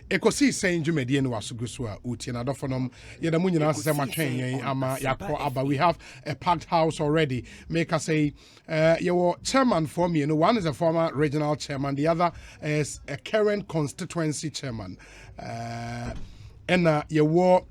Ekosiisen dwumadi no wasuguso a utie na dofonom ye da munyina se matwen ama yakọ aba. We have a packed house already. Make us say your chairman for me, one is a former regional chairman, the other is a current constituency chairman. And your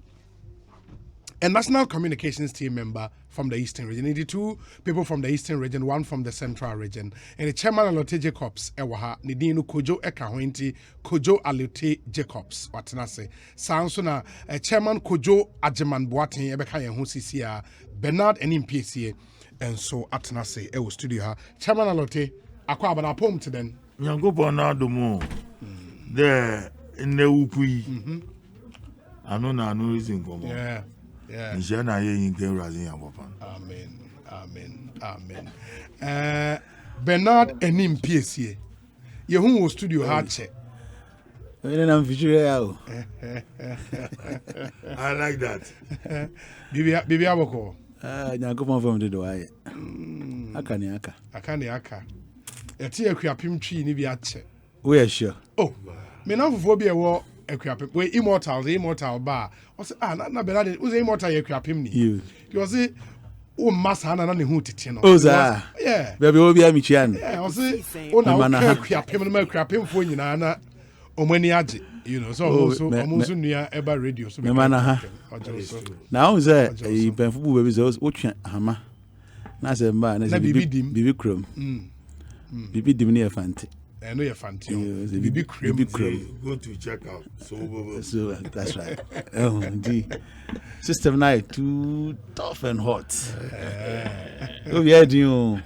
a national communications team member from the Eastern region. The two people from the Eastern region, one from the Central region. And the chairman Alote Jacobs, Ewaha, Nidinu Kojo Ekahwenti, Kojo Alote Jacobs, what can I say? Sounds na chairman Kojo Ajeman Boatin, Ebeka Yahusisia, Bernard and MPCA, and so Atanase, Ewo Studio. Chairman Alote, Aqua Banapom to then. Yango Bonadomo, there in the Upui. I know now, no reason for more. Yeah. Yeah. Amen. Bernard Enim PSA. You who was studio hard check. I like that. Bibi Aboko. Nyanko from the door. Aka. A tear crapim tree ni bi ache. We are sure. Oh, me now for be a war. We immortal bar. I say na Bernard who's immortal equipim ni. You say o massa na ne hu tete no. Oza. Yeah. Baby obi amichian. Yeah, I say o na equipim na equipim fo nyina na omani age. You know, so almost nua eba radio so. Me mana ha. Na o say e penfubu baby say o twa hama. Na say mba na say bibi krom. Bibi dim ne efante. I know you're fancy. Bibi cream. Go to check out. So that's right. Oh, indeed. System night too tough and hot. Oh yeah, do.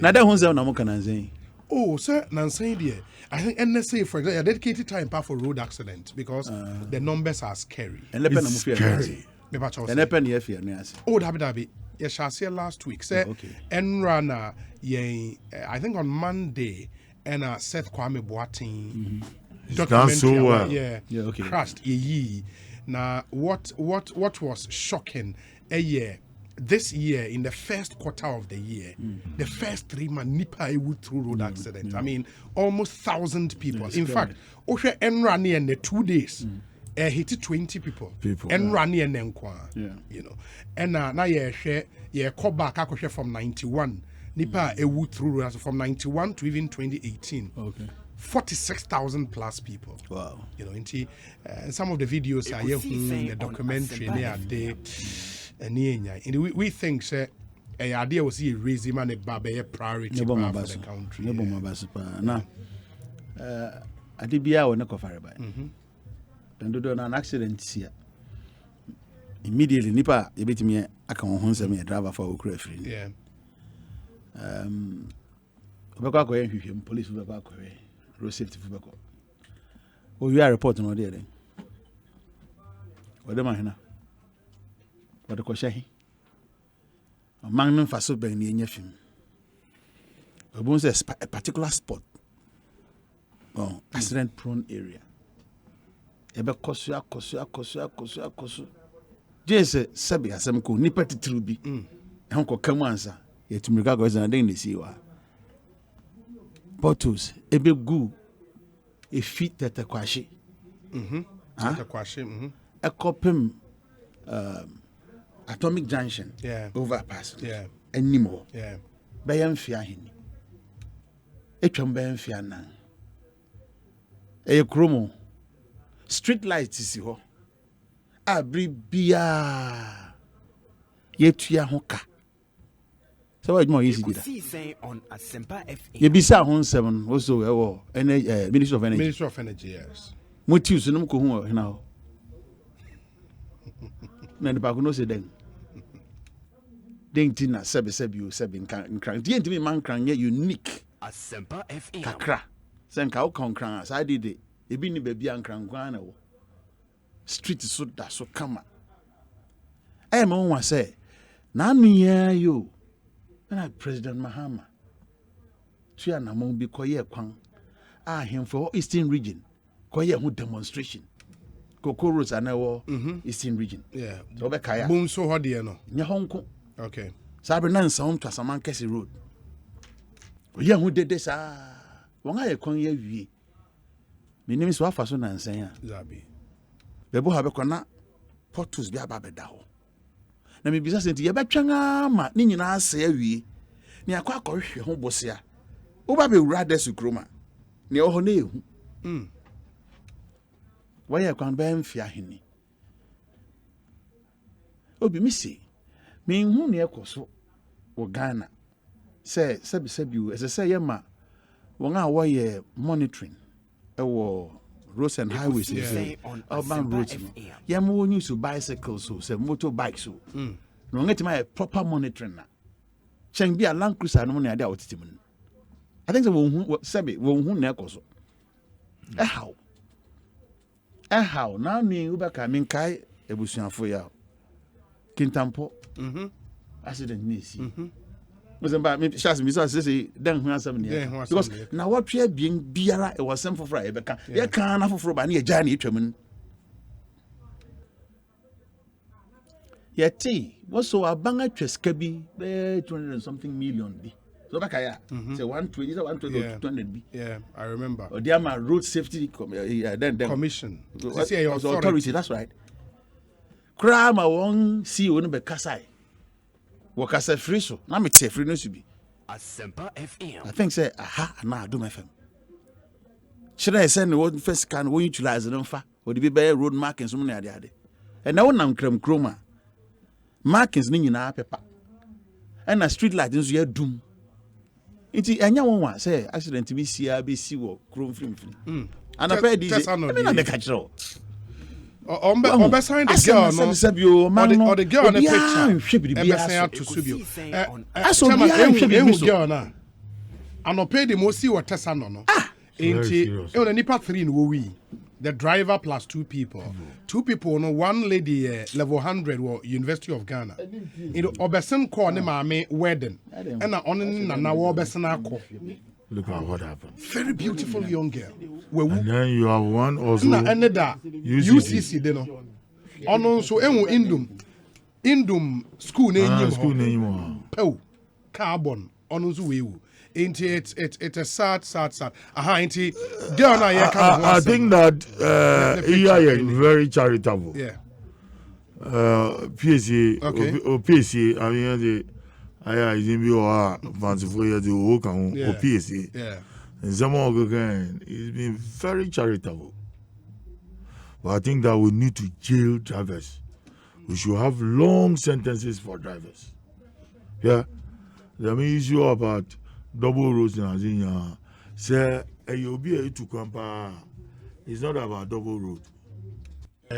Now that one's na mo can say. Oh, sir, Nancy dear. I think NSA, for example, a dedicated time for road accident because the numbers are scary. And it's scary. And happen here fear me as. Oh, Dabi. Yes, I see last week. Say, Enrana, I think on Monday. And Seth Kwame Boateng documentary, so well. Okay. Crashed Now, what was shocking? This year in the first quarter of the year, the first 3 months, Nipa would through road accident. I mean, almost 1,000 people. In fact, Osha Enrani and the 2 days. Hit 20 people. And Rani and Enkwa. You know. And now call back from 91. Nipa ewu through from 91 to even 2018. Okay. 46,000 plus people. Wow. You know, and some of the videos are here the documentary near there. And we think say a idea was here raising man a baby priority for the country. Now, I did be our neck of fireby. And do an accident here. Immediately, Nipa, you beat me. I can home me a driver for Ukraine. Yeah. Police road safety we are reporting on there then. What am I here? What the question? A magnum for so big near film. A particular spot. Oh, accident prone area. Ebe kosu. Jese sabi asem ko nipa titrubi. Ehon ko kamu ansa. Yet to make a goes and then they see what bottles a big goo a feet that a quashi. A copim atomic junction overpass. Yeah. Anymore. Yeah. Bayan fiahin. A chumbayan fiana. A chromo. Street lights is your Abribia yet ya hoka. So it's more easy. You be sa hon 7 also Ministry of Energy. Ministry of Energy, yes. Motives no ko hu now. Na the back no say den. Den tina sebe you sebe kan. The entimi man kan unique. Asempa FM. Kakra. Sen ka o kan kran sa did e bi ni ba bia nkran kwan na wo. Street so da so kama. E mo wa say na anu ya yo. And President Mahama, she and among be quiet kwan. Him for Eastern region, quiet who demonstration. Cocoa roads are now Eastern region. Yeah, so be kaya. Boom so hard there no. Nya honko. Okay. Sabrina sound to Saman Kesi Road. We who did this wanga ye kwan ye wie. me name is wafa so nansen a Zabi. bebo ha be kona portals bi aba beda ho na me bisa senti ye betwan ama ne nyina ase awie ne akwa akɔhwehwe ho bosia wo ba be wura desu kroma ne ho na ehu why kwan ba mfia hene obi mi se me hu ne ekoso wo Ghana say o say ye ma won a wo ye monitoring roads and highways on urban roads yeah mo use bicycles so say motorbikes so no ngeti my proper monitoring na chen bi a Land Cruiser no na dey awotiti mu I think say won hu na ekoso how now me ubaka me kai ebusuafo ya Kintampo accident ni si Mozamba me chance me say dan hu asem ne because na what twa bien biara e was sem foforo e beka ye kan na foforo ba na ye gya na etwam ye ti wo so abanga tweska bi be 200 and something million bi so baka ya say 120 200 bi Yeah, I remember. or there my road safety then Commission. Authority, that's right. Kra ma won CEO no be kasai wo kasa free so na me te free no so bi Asempa FM. I think say aha na Adom FM should I send the first can we utilize them fa or the be road markings mo na ade and na won kram kroma markings ni nyina pepa and na street light nso ya dum iti anya won wa say accident bi si wo krom free and I pay this I mean na me catch it On sign the girl, no? Or the girl on the picture. Girl na. And pay the most what Tessa no. Ain't nipa 3 in we. The driver plus 2 people. 2 people, no, one lady level 100 or University of Ghana. In Obeson call ne mame wedding. And na Obeson ako. Look at what happened. Very beautiful young girl. And then you have one also. And that UCC, they know. Ono so enwo Indum school name. School name. Oh, carbon. Ono so wewu. It's a sad. Aha, ain't girl na here come. I think that is very charitable. Yeah. PSA. Okay. PSA. I mean the. I didn't be fanciful yet to work on PSA. Yeah. And some of again, it's been very charitable. But I think that we need to jail drivers. We should have long sentences for drivers. Yeah. The main issue about double roads in Azinia, say, you'll be able to compare. It's not about double road.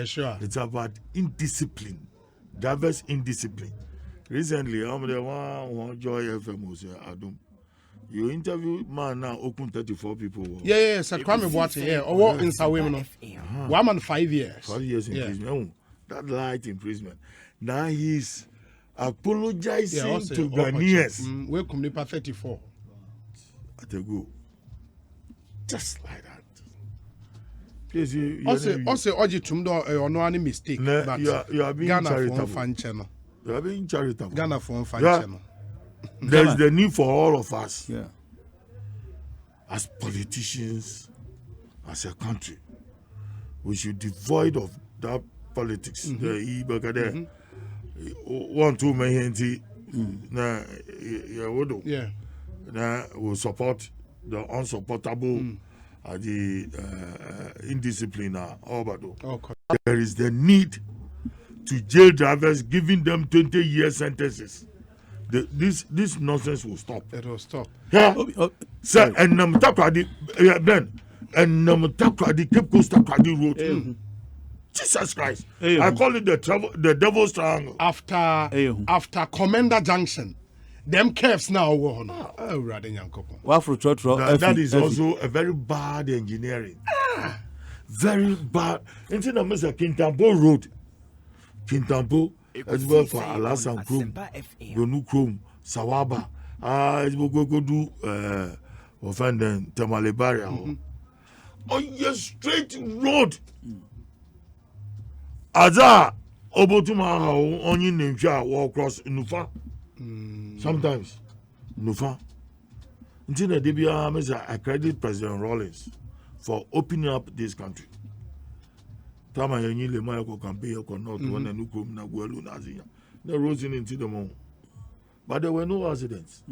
Sure. It's about indiscipline. Drivers indiscipline. Recently, I'm the one Joy FM was Adom. You interview man now open 34 people. Yeah, Sir Kwame Boateng, yeah. Or in Sawemo. 1 man 5 years. 5 years imprisonment. That light imprisonment. Now he's apologizing to Ghanaians. Welcome to 34. At a go. Just like that. Also, Oji Tumdo or no any mistake. But you are being Ghana charitable. fan channel. You are being charitable. Ghana fan channel. There's the need for all of us. Yeah. As politicians, as a country, we should devoid of that politics. One too many Yeah. Will support the unsupportable, the indiscipline. Okay. There is the need to jail drivers, giving them 20-year sentences. This nonsense will stop. It will stop. Yeah. Sir, and Namtakwadi, Ben, and Namtakwadi, Cape Coast Takwadi Road. Jesus Christ. I call it the devil's triangle. After Commander Junction, them curves now go on. Oh, rather young couple. That is also a very bad engineering. Very bad. Into the Mr. Kintampo Road. Kintampo, as well for Alasan Chrome, Gonu Chrome, Sawaba. It's go do offending Tamale Barrier. On your straight road. Aza Obotuma only Ninja walk across Nufa. Sometimes Nufa. Until the DBR I credit President Rawlings for opening up this country. Tama yenyi le maya ko campaign ko not one and ukum na gwelu na zinya. They rose into the moon. But there were no accidents.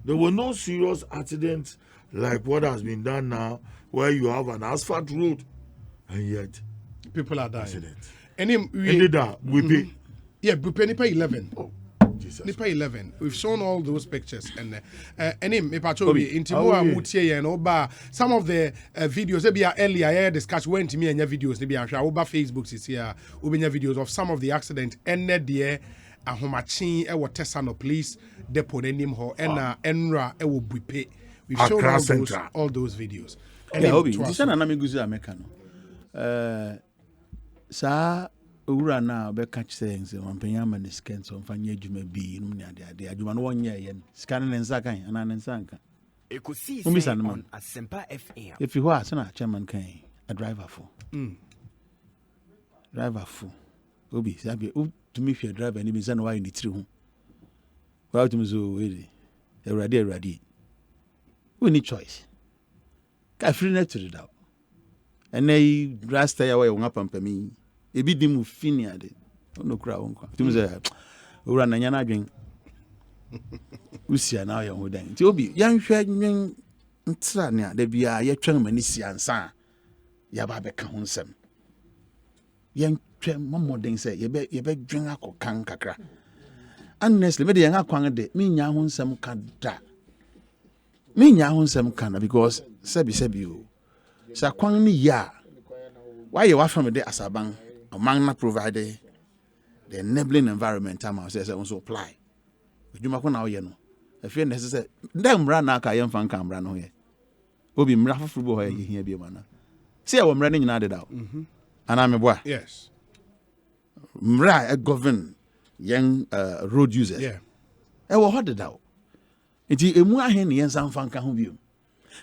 There were no serious accidents like what has been done now, where you have an asphalt road and yet people are dying. Accidents. And we pay. Yeah, we pay Nipa 11. Oh, Jesus. Nipa 11. We've shown all those pictures and some of the videos maybe earlier I discussed went to me and your videos maybe I'm sure over Facebook is here videos of some of the accident ended there ahomachi e wo Tesano police depot enim ho na enra e wo bupe. We've shown all those videos. Yeah, Obi, this na me guzu America no. Sa owura na be catch things on penyama ne scan so mfanya adwuma bi no ne ade adwuma no wonye ye scan ne nsa kan ana ne nsa nka Ekosiisen on Asempa FM. If you are sana chairman kan a driver for Obi sabi to me fear driver ni bi sana why ni tiri ho wa to me so we Eradi we need choice ka free net to it out and they rasta ya way won pampami e bi dim fini ade no kura won kwa to me say owura na nya na adwen usia na ya ho dan ti Obi yan hwa nwen ntra ne ade bia ya twan mani siansa ya ba be ka ho nsem yan twan momoden say ye be dwen akokan kakra honestly me de yan akwan de me nya ho nsem ka da me nya ho nsem ka na because sebi o sa kwan ni ya why you wa from the asaban among na provide the enabling environment am say so apply adwuma ko na wo ye no afie na say ndam mra na aka ye mfa nka mra no ye Obi mra foforo bo ho ye hia bi ma na say wo mra ni nyina de da ana me boa yes mra govern young road users yeah e wo ho de da enti emu ahen ne yensa mfa nka ho bi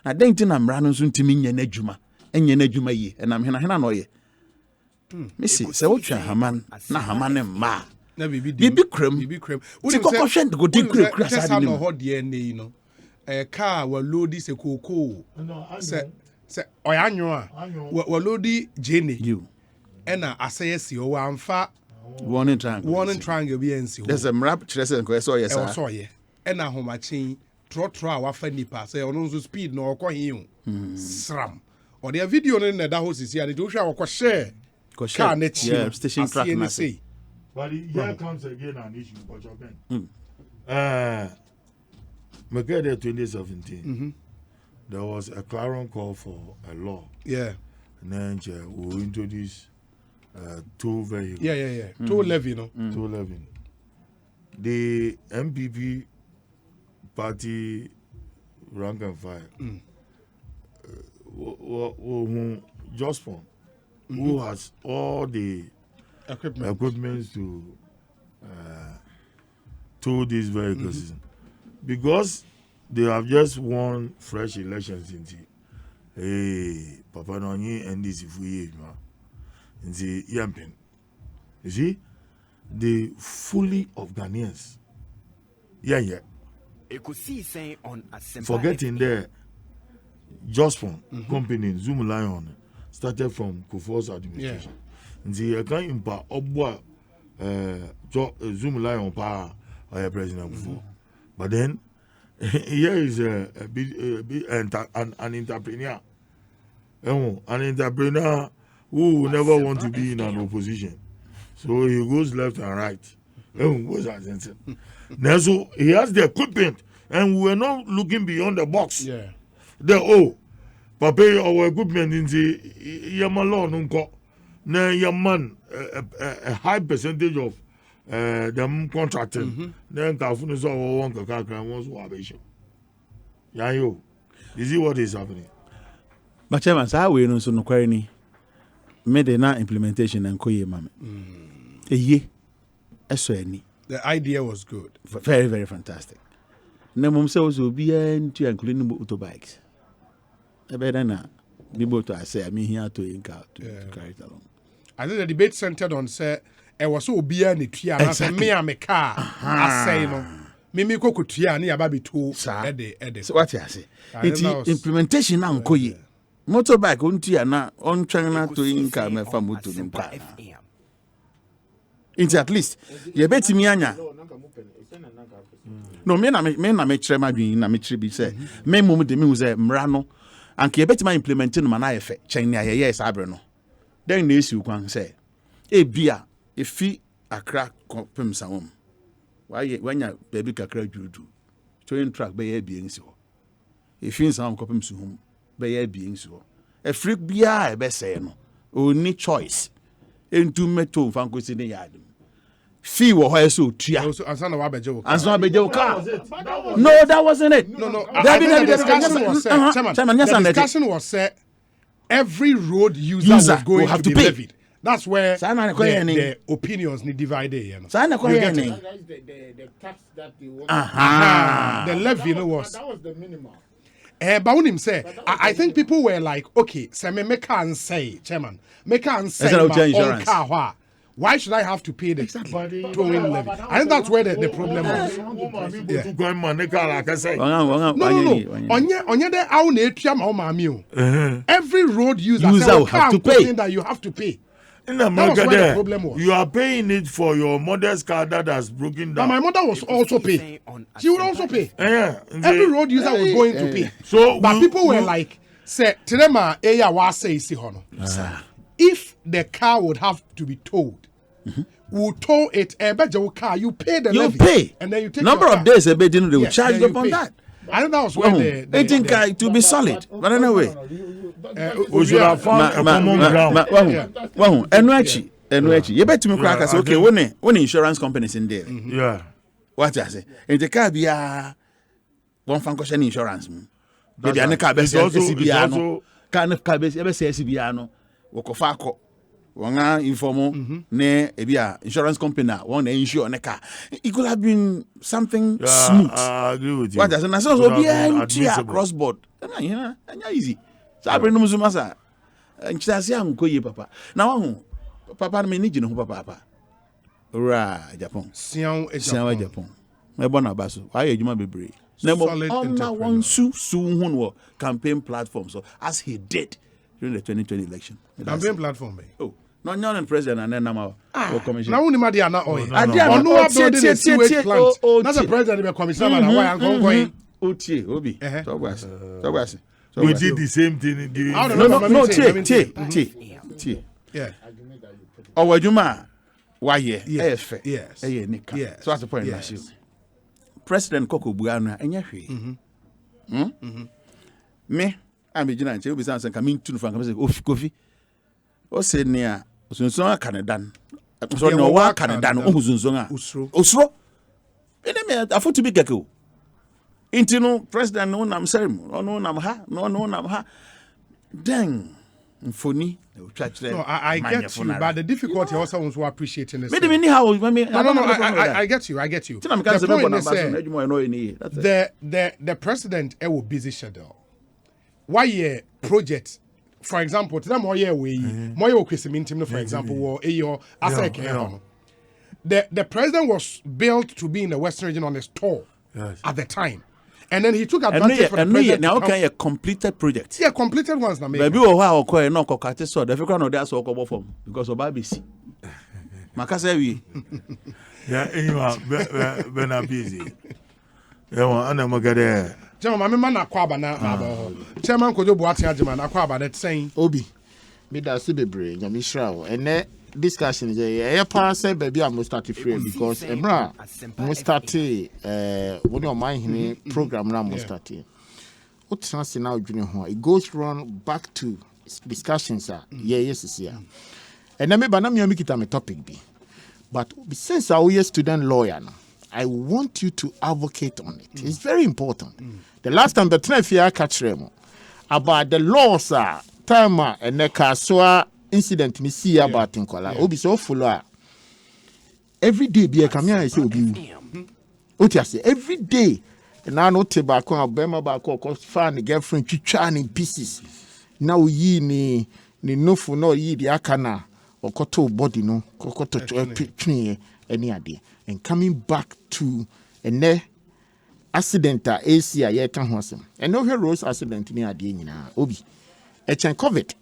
na denti na mra no nso ntimi nya na adwuma enye na adwuma yi enam hena na oye misi se wo twa haman na haman ma na bibi krem ti kokko hwe go di kura sa de no ho de ne no car wa loadi se koko se oyanyo a wa loadi jene you ena asayesi o wa amfa warning triangle bi ensi ho there's a mrap chese nko so yes sir so ye ena homachin trotro a wa fa nipa se ono nso speed no okohin sram o de video no na da ho sisi ani to hwa akọ share car na chi station track na say but here comes again an issue for Japan. Magada 2017 there was a clarion call for a law. Yeah. And then we introduce toll vehicle. Yeah. Toll levy, no? Toll levy. The MPP party rank and file. Jospon, who has all the equipment to toll these vehicles. Because they have just won fresh elections in the Papa Nonyi and this in the Yampin. You see, the fully of Ghanaians. Yeah. Ekosiisen on Asempa. Forgetting there, Jospon company Zoom Lion started from Kufuor's administration. The account impact Obwa Zoom Lion pa President Kufuor. But then here is an entrepreneur. An entrepreneur who will never want to be in an opposition. So he goes left and right. Now, so he has the equipment, and we are not looking beyond the box. Yeah. Papa, our equipment in the Yamalo Nunko. Now, Yaman, a high percentage of them contracting. Then Kafun is our one Kakaka wants to have a show. Yayo, you see what is happening? But Chairman, so we know so no query made na implementation and koye mame. The idea was good. Very, very fantastic. Na mum say also be into including motorbikes. E better na be both I say I mean here to carry it along. I think the debate centered on say e was so be any tua na say me am car I say no. Me ko tua na ya ba be to e de. So what you say? It implementation na nkoye. motorbike unti ana on twɛn to inka me fa moto no pa into at least ye betimi anya no me na me kyerɛ madwin na me kyerɛ bi sɛ me mum de me hu sɛ mra no anka ye betimi implement no ma na yefe kyɛn ne ayɛ sabre no then na esi kwan sɛ ebia efi akra kopem sawom wanya baby kakra dwudu towing track be ye bi nsi ho efi sawom kopem suhum be ye bi nsi ho efrik bia e be sɛ no oni choice entu meto fankosi ne yadem fee wo ho eso tua ansana wa beje wo car no that wasn't it no the discussion was said every road user was going to be levied. That's where the opinions need divided, you know. The tax that they want. The levy was that was the minimum. But when him say, I think people were like, okay, so me can't say, chairman, me can't say my own car. Why should I have to pay the towing levy? I think that's where the problem was. Every road user will have to pay. That you have to pay. In America, the problem was. You are paying it for your mother's car that has broken down. But my mother was also pay. She would also pay. Every road user was going to pay. So, but people were like, "Say, Tirema, eya wa say si hono." If the car would have to be towed, we'll tow it. Your car, you pay the levy. Pay, and then you take number of days. They will charge you upon that. I think that was where they think it will be solid, but anyway. We should have found a common ground. Enuachi. You bet me crack say okay, when insurance companies in there. Yeah. What I say? In the car be one function insurance. Maybe an car be SCBA no. Can car be SCBA no. Wokofa ko. Wanga informo ne ebia insurance company one insure on a car. It could have been something smooth. I agree with you. What I say? Na so be across board. Anya easy. So I bring Musuma sa. Nchasi ankoye papa. Na wahu papa me ni gine ho papa. Ora Japan. Sian Japan. Me bona baso. Why ejuma bebre. Na mo na one su hu no campaign platform so as he did during the 2020 election. Campaign platform. Oh. No nyon president and then now commission. Na woni ma dia na oil. Ono building a sewage plant. That's the president be commissioner na why anko going. Otie obi. Togwase. We did the same thing. No, T. Yeah. Our Juma, why, yes. So that's the point. Yes. President Koko Buana, and Yashi. Me, I'm a giant. You'll be saying, coming to the coffee. Or say near Sunzona Canadan. So, no, what Canadan, Uzunzona, Usro. And I thought to be Gecko. Intino president no nam serem no nam ha then phony no I get you but the difficulty also was appreciating this no I get you the president will busy schedule why project for example to them more we for example or the president was built to be in the western region on his tour at the time. And then he took advantage for the president. Now can a completed project. Yeah, completed ones na make. Maybe o ha o no ko kate so the figure no dey so ko form because of BBC. Makasa wi. Yeah, anyone be na busy. Yeah, ana magade. Chairman mama na kwaba na aba. Chairman Kojo Boateng Agyeman na kwaba that saying Obi. Me da se bebre nyame hira wo. Ene discussion is a pass baby I must start free because emra must start when your mind program na must start what chance now it goes run back to discussions yes and then maybe na me kita me topic be but since I we a student lawyer now I want you to advocate on it. It's very important. The last time the traffic catch them about the laws time and the kaswa incident me see about Tinkola. Obi so follow. Every day be a camera say obi. Oti say every day na no tobacco abema ba ko fan girlfriend twitwa in pieces. Now yi ni nofo no yi di aka na okoto body no kokoto twetwe any ade. And coming back to a accident AC ye kan ho asem. And no heroes accident ni ade nyina obi. COVID.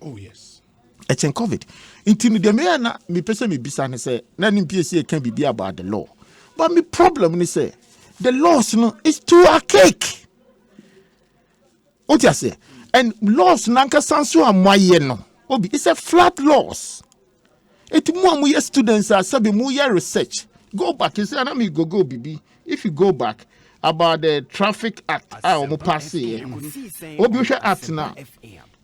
Oh yes. COVID. Into the me me person me bisa ne say na nim PSA can be about the law. But me problem ni say the laws no is too archaic. What you say? And laws nanka sanso amoye no. Obi it's a flat laws. It more we students are sabi more research. Go back and say na me go bibi. If you go back about the Traffic Act, Obi Act now.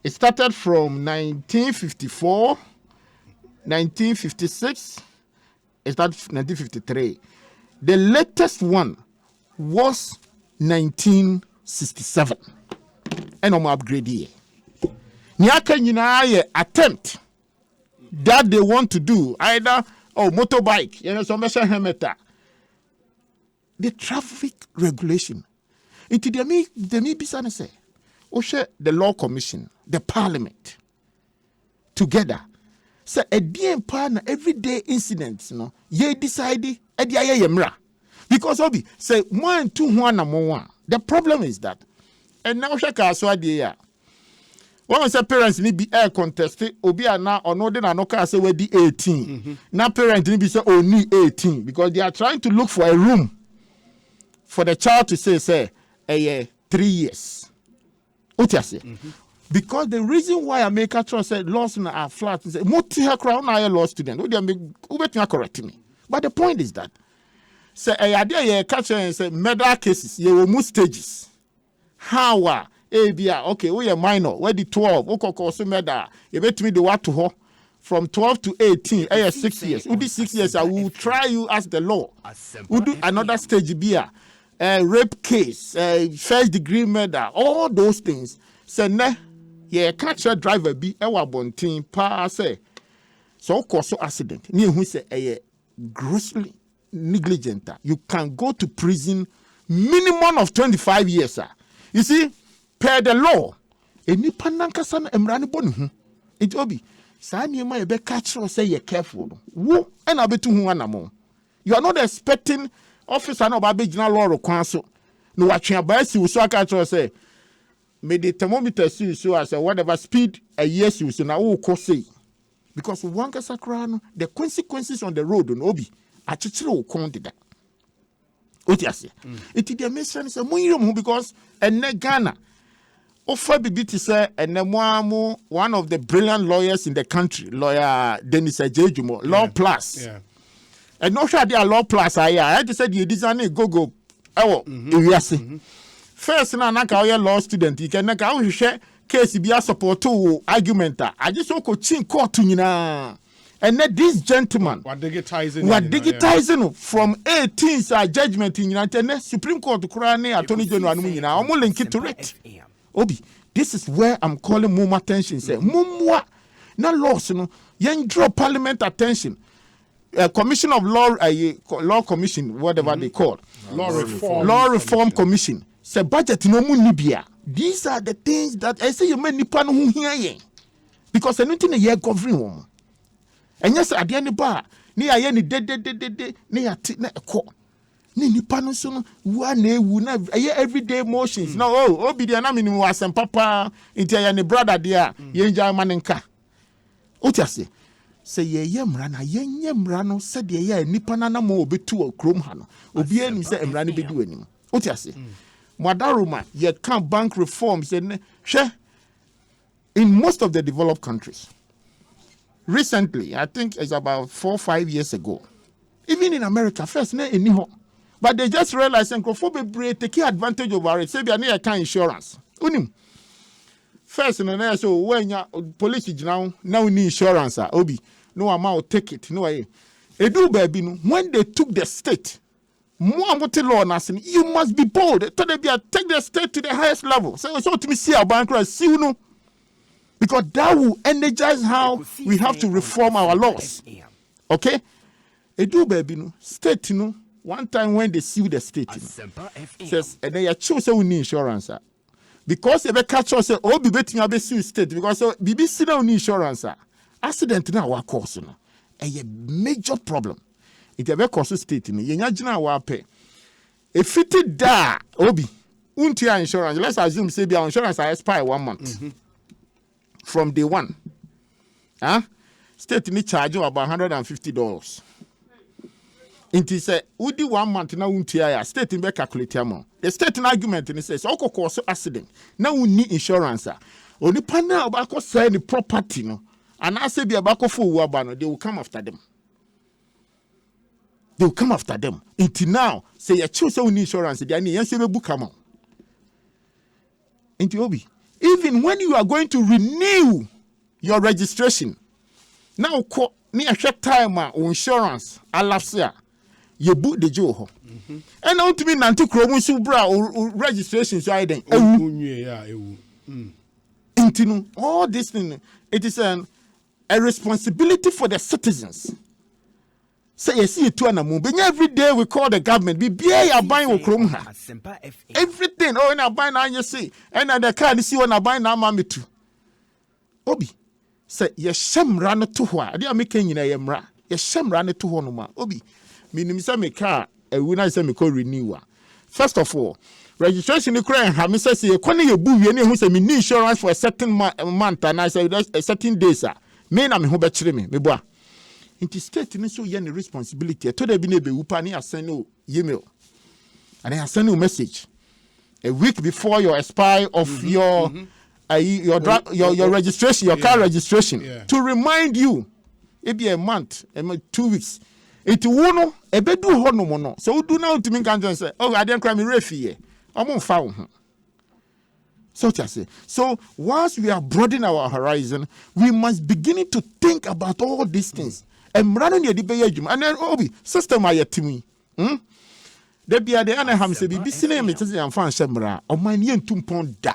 It started from 1954, 1956, it started 1953. The latest one was 1967. And I'm upgrade here. Nyaka attempt that they want to do either motorbike, the traffic regulation. Into the me bisane say, the law commission, the parliament, together. So a DM partner everyday incidents, ye decide because obi say 1 2 1 number 1. The problem is that, and now shaka so idea. When say parents need be air contested, obi na ono de na no ka say we di 18. Now parents need be say only 18 because they are trying to look for a room for the child to say 3 years. Because the reason why I make a choice said laws are flat is a law student. Correct me. But the point is that say a catch and say murder cases, you will move stages. How okay, we are minor, where the 12, okay, murder, you bet me the what to her from 12 to 18, 6 years. With these 6 years, I will try you as the law. We'll do another stage be rape case, first degree murder, all those things. Say ne, catch a driver be bontin pa say. So cause accident. Ni who say grossly negligent. You can go to prison minimum of 25 years, sir. You see, per the law, any pananka san emrani bonu. It obi. Sa niema ebe catch or say you're careful. Woo and abetu hu anamo. You are not expecting officer no babe general law require no watching about si so catch or say may the thermometer see so as whatever speed a yes you so na wo say because one kasakra the consequences on the road no obi achichire wo kon deda otiase it dey make sense say mun because ene Ghana offer bibi to say ene one of the brilliant lawyers in the country lawyer Dennis Ejejumo law plus and no sure they law plus I just said you design go first na naka law student you can naka share case be support to argument I just go chin court nyina and this gentleman what digitizing from 18th judgment nyina Supreme Court kura ne attorney general no nyina omo link it to it obi this is where I'm calling more attention say mumwa na laws no yen draw parliament attention commission of law law commission whatever they call law reform commission say budget no mu nibia. These are the things that I say you may nipa no hu hia yen because anything ye govern won and yes ade ne ba ni aye ni de ni ati na ekọ ni nipa no so no wa na ewu na everyday motions na obi dia na minimum asem papa inti aye ne brother dia ye nja manenka otiase say ye mra na ye mra no se de ye nipa na na mo obetu okrom ha no obi anim se mra ne bedu anim otiase Madaruma, ye can't bank reforms in most of the developed countries. Recently, I think it's about 4 or 5 years ago. Even in America, first, but they just realized and take advantage of our say near car insurance. First, so when police now need insurance, obi no amount take it no way. Edu baby when they took the state. You must be bold. Take the state to the highest level. So to me see our bankruptcy, because that will energize how we have to reform our laws. Okay? Edu baby state one time when they sue the state says and they choose we need insurance. Because if they catch us say be betting be sue state because BBC don't need insurance. Accident na our course a major problem. It ever cost state ni yenya gina wa pe if it da obi untia insurance let's assume say be insurance expire 1 month from day one. State ni charge you about $150. Inti say udi 1 month na untia state in be calculate amount. The state argument ni says oko cause accident. Na uni insurance Oni pana obako say the property no. And I say be abako for wabano, they will come after them. They will come after them. Until now, say you choose uni insurance, they are ni book amount. Into Obi. Even when you are going to renew your registration, now ni a short time insurance alafsia you book the joho. And now to me nanti kromu subra or registration so I then. Intinu all this thing it is a responsibility for the citizens. Say you see it every day we call the government be ya buying okrom ha. Everything na buy na you see and the car see na buy na mama too. Obi say ye shemra no to ho a dey make nyina ye mra ye shemra no to ho no ma obi minim say me car we na say me call renewer. First of all, registration ni kura ha me say ye kone ye bu wie na hu say me need insurance for a certain month and I say a certain days me na me ho be kire me boa. Inti state ni so ye ni responsibility to dey bi na be wupa ni asend o email and I send you message a week before your expire of your registration, your car registration, to remind you, it be a month, 2 weeks. It won't a bed do hono. So do now to me and say, oh, I didn't cry me refi. I'm on found. So to say, so once we are broadening our horizon, we must begin to think about all these things. And running your debate, and then Obi, system I to me. There be the Anaheim say, BBC name it is a fan shemra, or my yen tumpon da.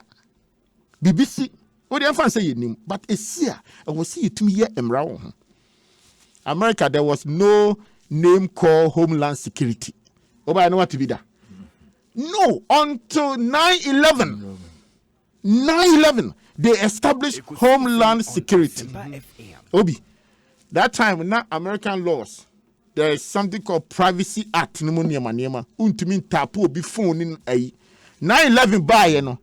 BBC, what the fan say your name, but it's here. I will see it to me yet emra. America, there was no name called Homeland Security. Oh, I know what to be there. No, until 9/11. 9/11, they established Homeland Security. Obi, that time, not American laws. There is something called Privacy Act. Niema. Untimin tapu obi phone in a 9/11 buy no.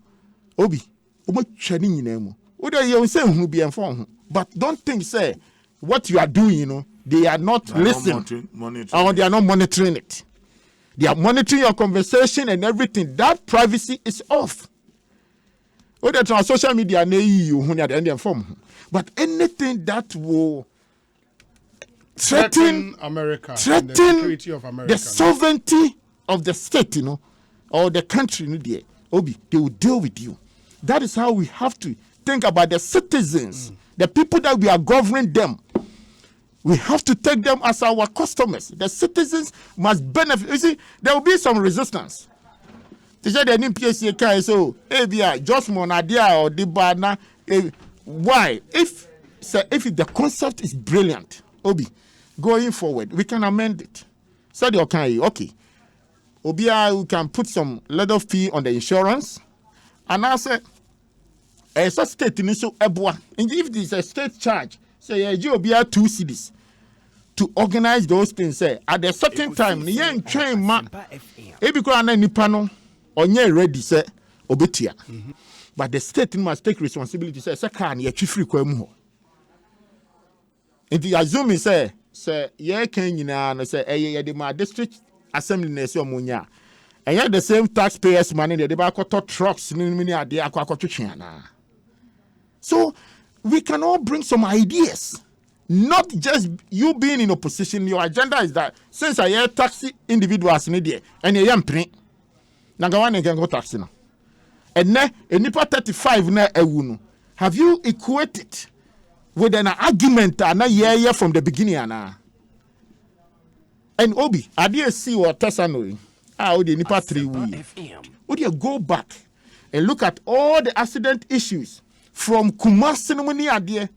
Obi, omo training nemo. Oda you say who be informed. But don't think say what you are doing, they are not listening. Or they are not monitoring it. They are monitoring your conversation and everything. That privacy is off. Oda on social media na you who are informed. But anything that will threaten America, threaten the security of America, the sovereignty of the state, or the country, Obi, they will deal with you. That is how we have to think about the citizens, the people that we are governing them. We have to take them as our customers. The citizens must benefit. You see, there will be some resistance. They say the NPSA so just monadia or dibana. Why? If the concept is brilliant, Obi, going forward, we can amend it. So okay. Obia, we can put some little fee on the insurance. And I say, a state initial ebwa. And if this is a state charge, say you Obia 2 cities to organize those things. Say at a certain time, the young train ma ebikura nipano onye ready say obetia. But the state must take responsibility. Say can ye free kwemu. If you assume say ye can na say the my district assembly na say omunya. And yet the same taxpayers money they buy trucks mini ade akwa na. So we can all bring some ideas. Not just you being in opposition. Your agenda is that since I hear taxi individuals in there and you am print. Nagawan can go taxi now. And ne nipa 35 na ewunu. Have you equated with an argument na year from the beginning na? And Obi, I didn't see what Tesano. The nipa 3 we. Would you go back and look at all the accident issues from Kumasi no money idea?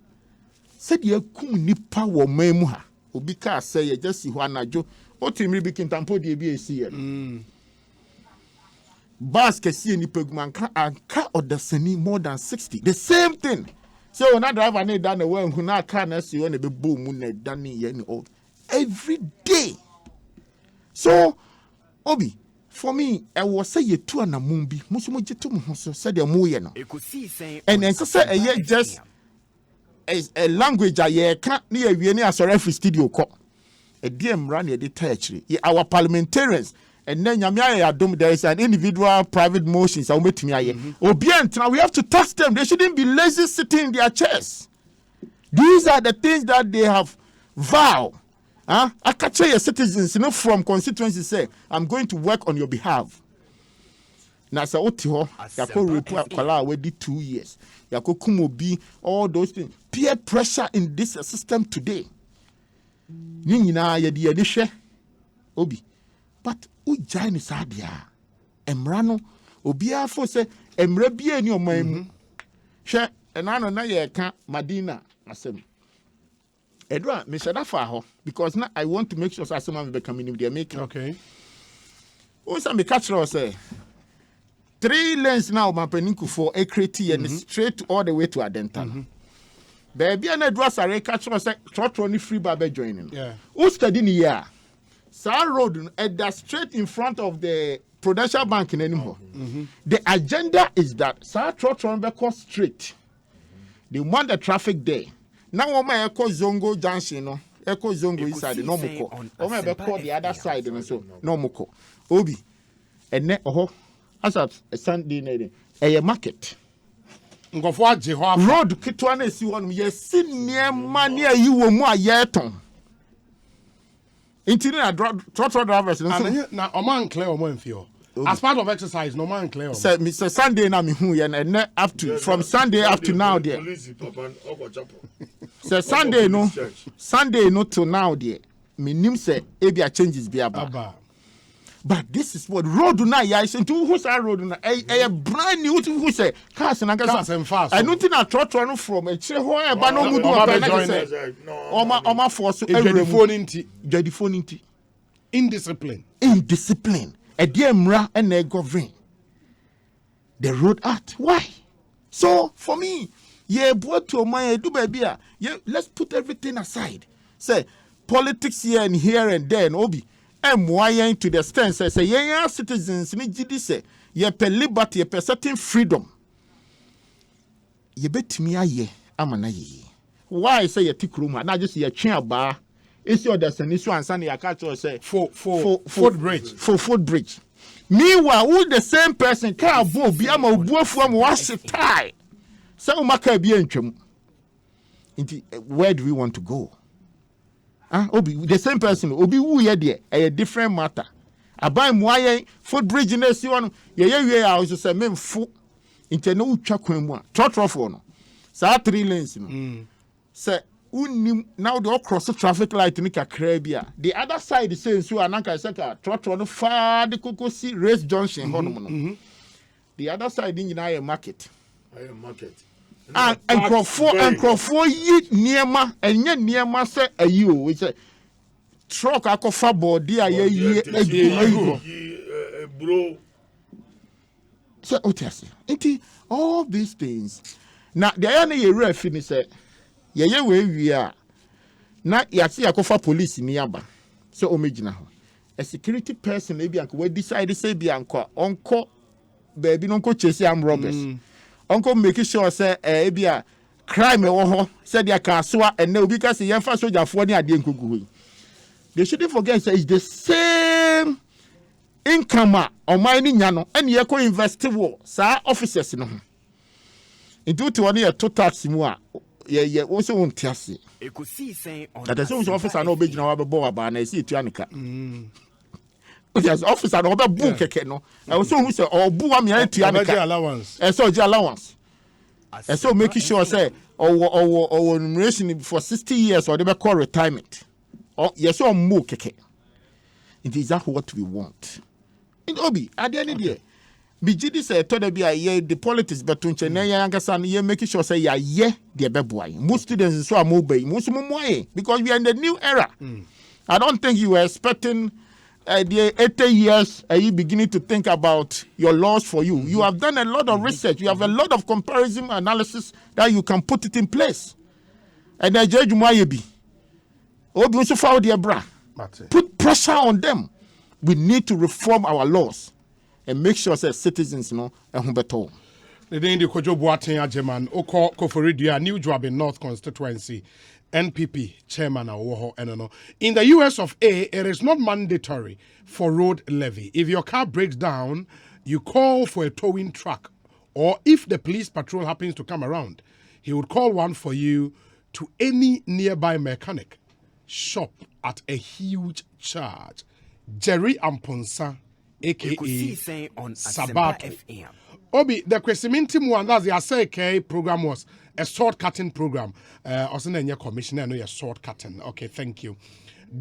Said you kum nipa wo memuha. Obi ka say you just see wanajo. Otimi bi kintampo de bi esi Bas kesi ni pegman ka odasani more than 60. The same thing. So when I drive an down the way, who na car na see when be boom na dani ye ni old every day. So Obi, for me, I was say you two and a moonbi. Musumo jitu muhoso said the moye no. Ekosiisen And then say a year just a language a can't near any as a referee studio call. A dear Mrani detachment. Our parliamentarians and then Yamia there is an individual private motions. I'll meet me. Now we have to test them. They shouldn't be lazy sitting in their chairs. These are the things that they have vowed. I capture your citizens, from constituency say, I'm going to work on your behalf. Now, so Yako report Kala already 2 years. Yako Kumobi, all those things. Peer pressure in this system today. Nina yedi edishe obi. But ujai ni sadia. Emrano obia fo se emre bia ni omaimu. She enano na ye ka Madina asem. Edwa me shada fa ho because now I want to make sure someone will be coming in there making. Okay. Also me catch say 3 lanes now my peninku for equity and straight all the way to Adenta. Baby and Edwa Sare catch us trot only free barber joining. Yeah. Who study in here? Sar Road at that straight in front of the Prudential Bank in anymore. The agenda is that Sar trot on because straight. They want the traffic there. Now my Echo Zongo Junction, no Echo Zongo inside the normal. Oh my call the other side and so normal. Obi. And then as a Sunday night, a market. Road kitwane si won ye sinie mane ayi wo mu ayeton. Intini na trotro drivers na oman clear oman fio. As part of exercise no man clear. Say Mr. Sunday na me hu ye na up to from Sunday up to now there. Say Sunday no to now there. Me nim say e bia changes bi aba. But this is what road na ya is into who's our road na a brand new who say cars and fast. I don't think I trotro no from a che ho e ba no mu do Oma force every phone inti. Indiscipline. A dear mra and a govern the road act. Why? So for me, brought to my do baby. Let's put everything aside. Say politics here and there and obi. MYN to the extent say yeah citizens ni gidi say ye per liberty ye per certain freedom ye betimi aye amana ye why say ye tikruma na just ye twen aba esi odasani so ansa na catch us say for footbridge meanwhile who the same person can bo bi ama obuafu am wash tie say o maka bi antwam where do we want to go? Obi the same person obi wu ye de a different matter abai muaye footbridge na si won ye a so say memfo inte na utwa kwan mu a trotrofo no sa 3 lanes no say unim now the cross traffic light ni kakra bia the other side say so ananka say ka trotro no fa de kokosi race junction hono no the other side ni na market and crofo yi niema enye niema se ayi o we say truck akofa body ayi bro so otiase enti all these things na the aya ye ref ni say ye we wi a na yase akofa police ni aba so o megina ho a security person e bi anko we decide say bi anko onko baby no nko chase am robbers Uncle make sure say ebia crime wo ho said dia kasoa ene obi ka say yemfa sojafo ni ade nkogu. They shouldn't forget say it's the same income oman ni nya no ene ye ko invest wo sa officers no ho. Into to one to tax mu a ye also won tiase. Ekosiisen on. That the officer no be gina wa be bo aba na see tu anika. Yes, officer no be book keke no. I also who say obu am ya tu anika allowance. So allowance. And so making sure say or remuneration for 60 years or they be call retirement. Or yes or more keke. It is that what we want. In Obi, at the end of the day, BGD say to the politics between Chennai and Yangasan, ye making sure say ye the beboy. Most students so are mobile, most because we are in the new era. I don't think you were expecting the 80 years are you beginning to think about your laws for you. You have done a lot of research. You have a lot of comparison analysis that you can put it in place. And then Judge Mwayebi, put pressure on them. We need to reform our laws and make sure that citizens know and better. The day the Kojo Boateng Ajeman, Oko Koforidia, New Job in North Constituency, NPP chairman Awoho Enono. In the US of A, it is not mandatory for road levy. If your car breaks down, you call for a towing truck, or if the police patrol happens to come around, he would call one for you to any nearby mechanic shop at a huge charge. Jerry Amponsa, aka Ekosiisen on Sabato. FM. Obi, the Kwesiminti one, that's the Aseke program was a sword cutting program. Also, your commissioner, no, your sword cutting. Okay, thank you.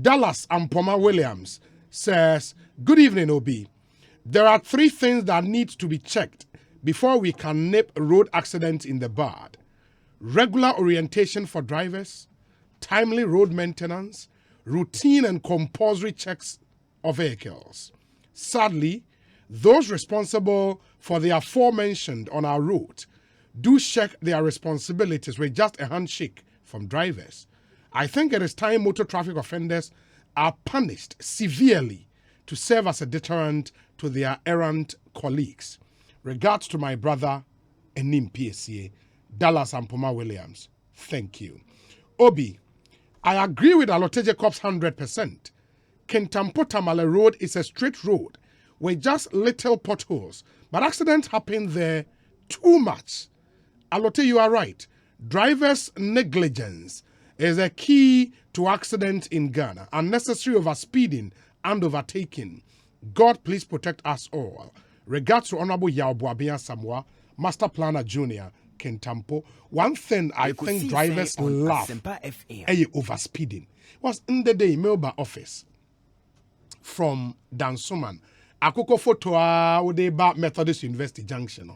Dallas Ampoma Williams says, good evening, Obi. There are 3 things that need to be checked before we can nip road accidents in the bud. Regular orientation for drivers, timely road maintenance, routine and compulsory checks of vehicles. Sadly, those responsible for the aforementioned on our route do check their responsibilities with just a handshake from drivers. I think it is time motor traffic offenders are punished severely to serve as a deterrent to their errant colleagues. Regards to my brother, Enim PSA, Dallas Ampoma Williams. Thank you. Obi, I agree with Alote Jacobs 100%. Kintampo Tamale Road is a straight road with just little potholes, but accidents happen there too much. Alote, you are right. Drivers' negligence is a key to accidents in Ghana. Unnecessary overspeeding and overtaking. God, please protect us all. Regards to Honorable Yao Boabia Samoa, Master Planner Junior, Kintampo. One thing I think drivers love is overspeeding. Was in the day Melba office from Dansoman. Akoko photo with the Methodist University Junction.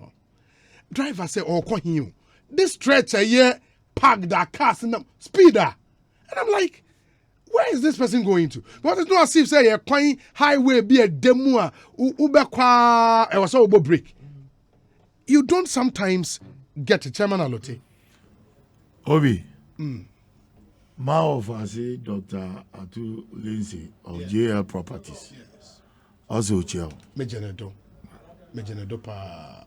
Driver say, oh, call him. This stretcher here parked their cars in the speeder. And I'm like, where is this person going to? But it's not as if say you're playing highway be a demo Uber car was over break. You don't sometimes get a chairman Alote. Obi. Ma of Asi, Dr. Atu Lindsay of JL Properties. Yes. Also chair. Mejanedo pa.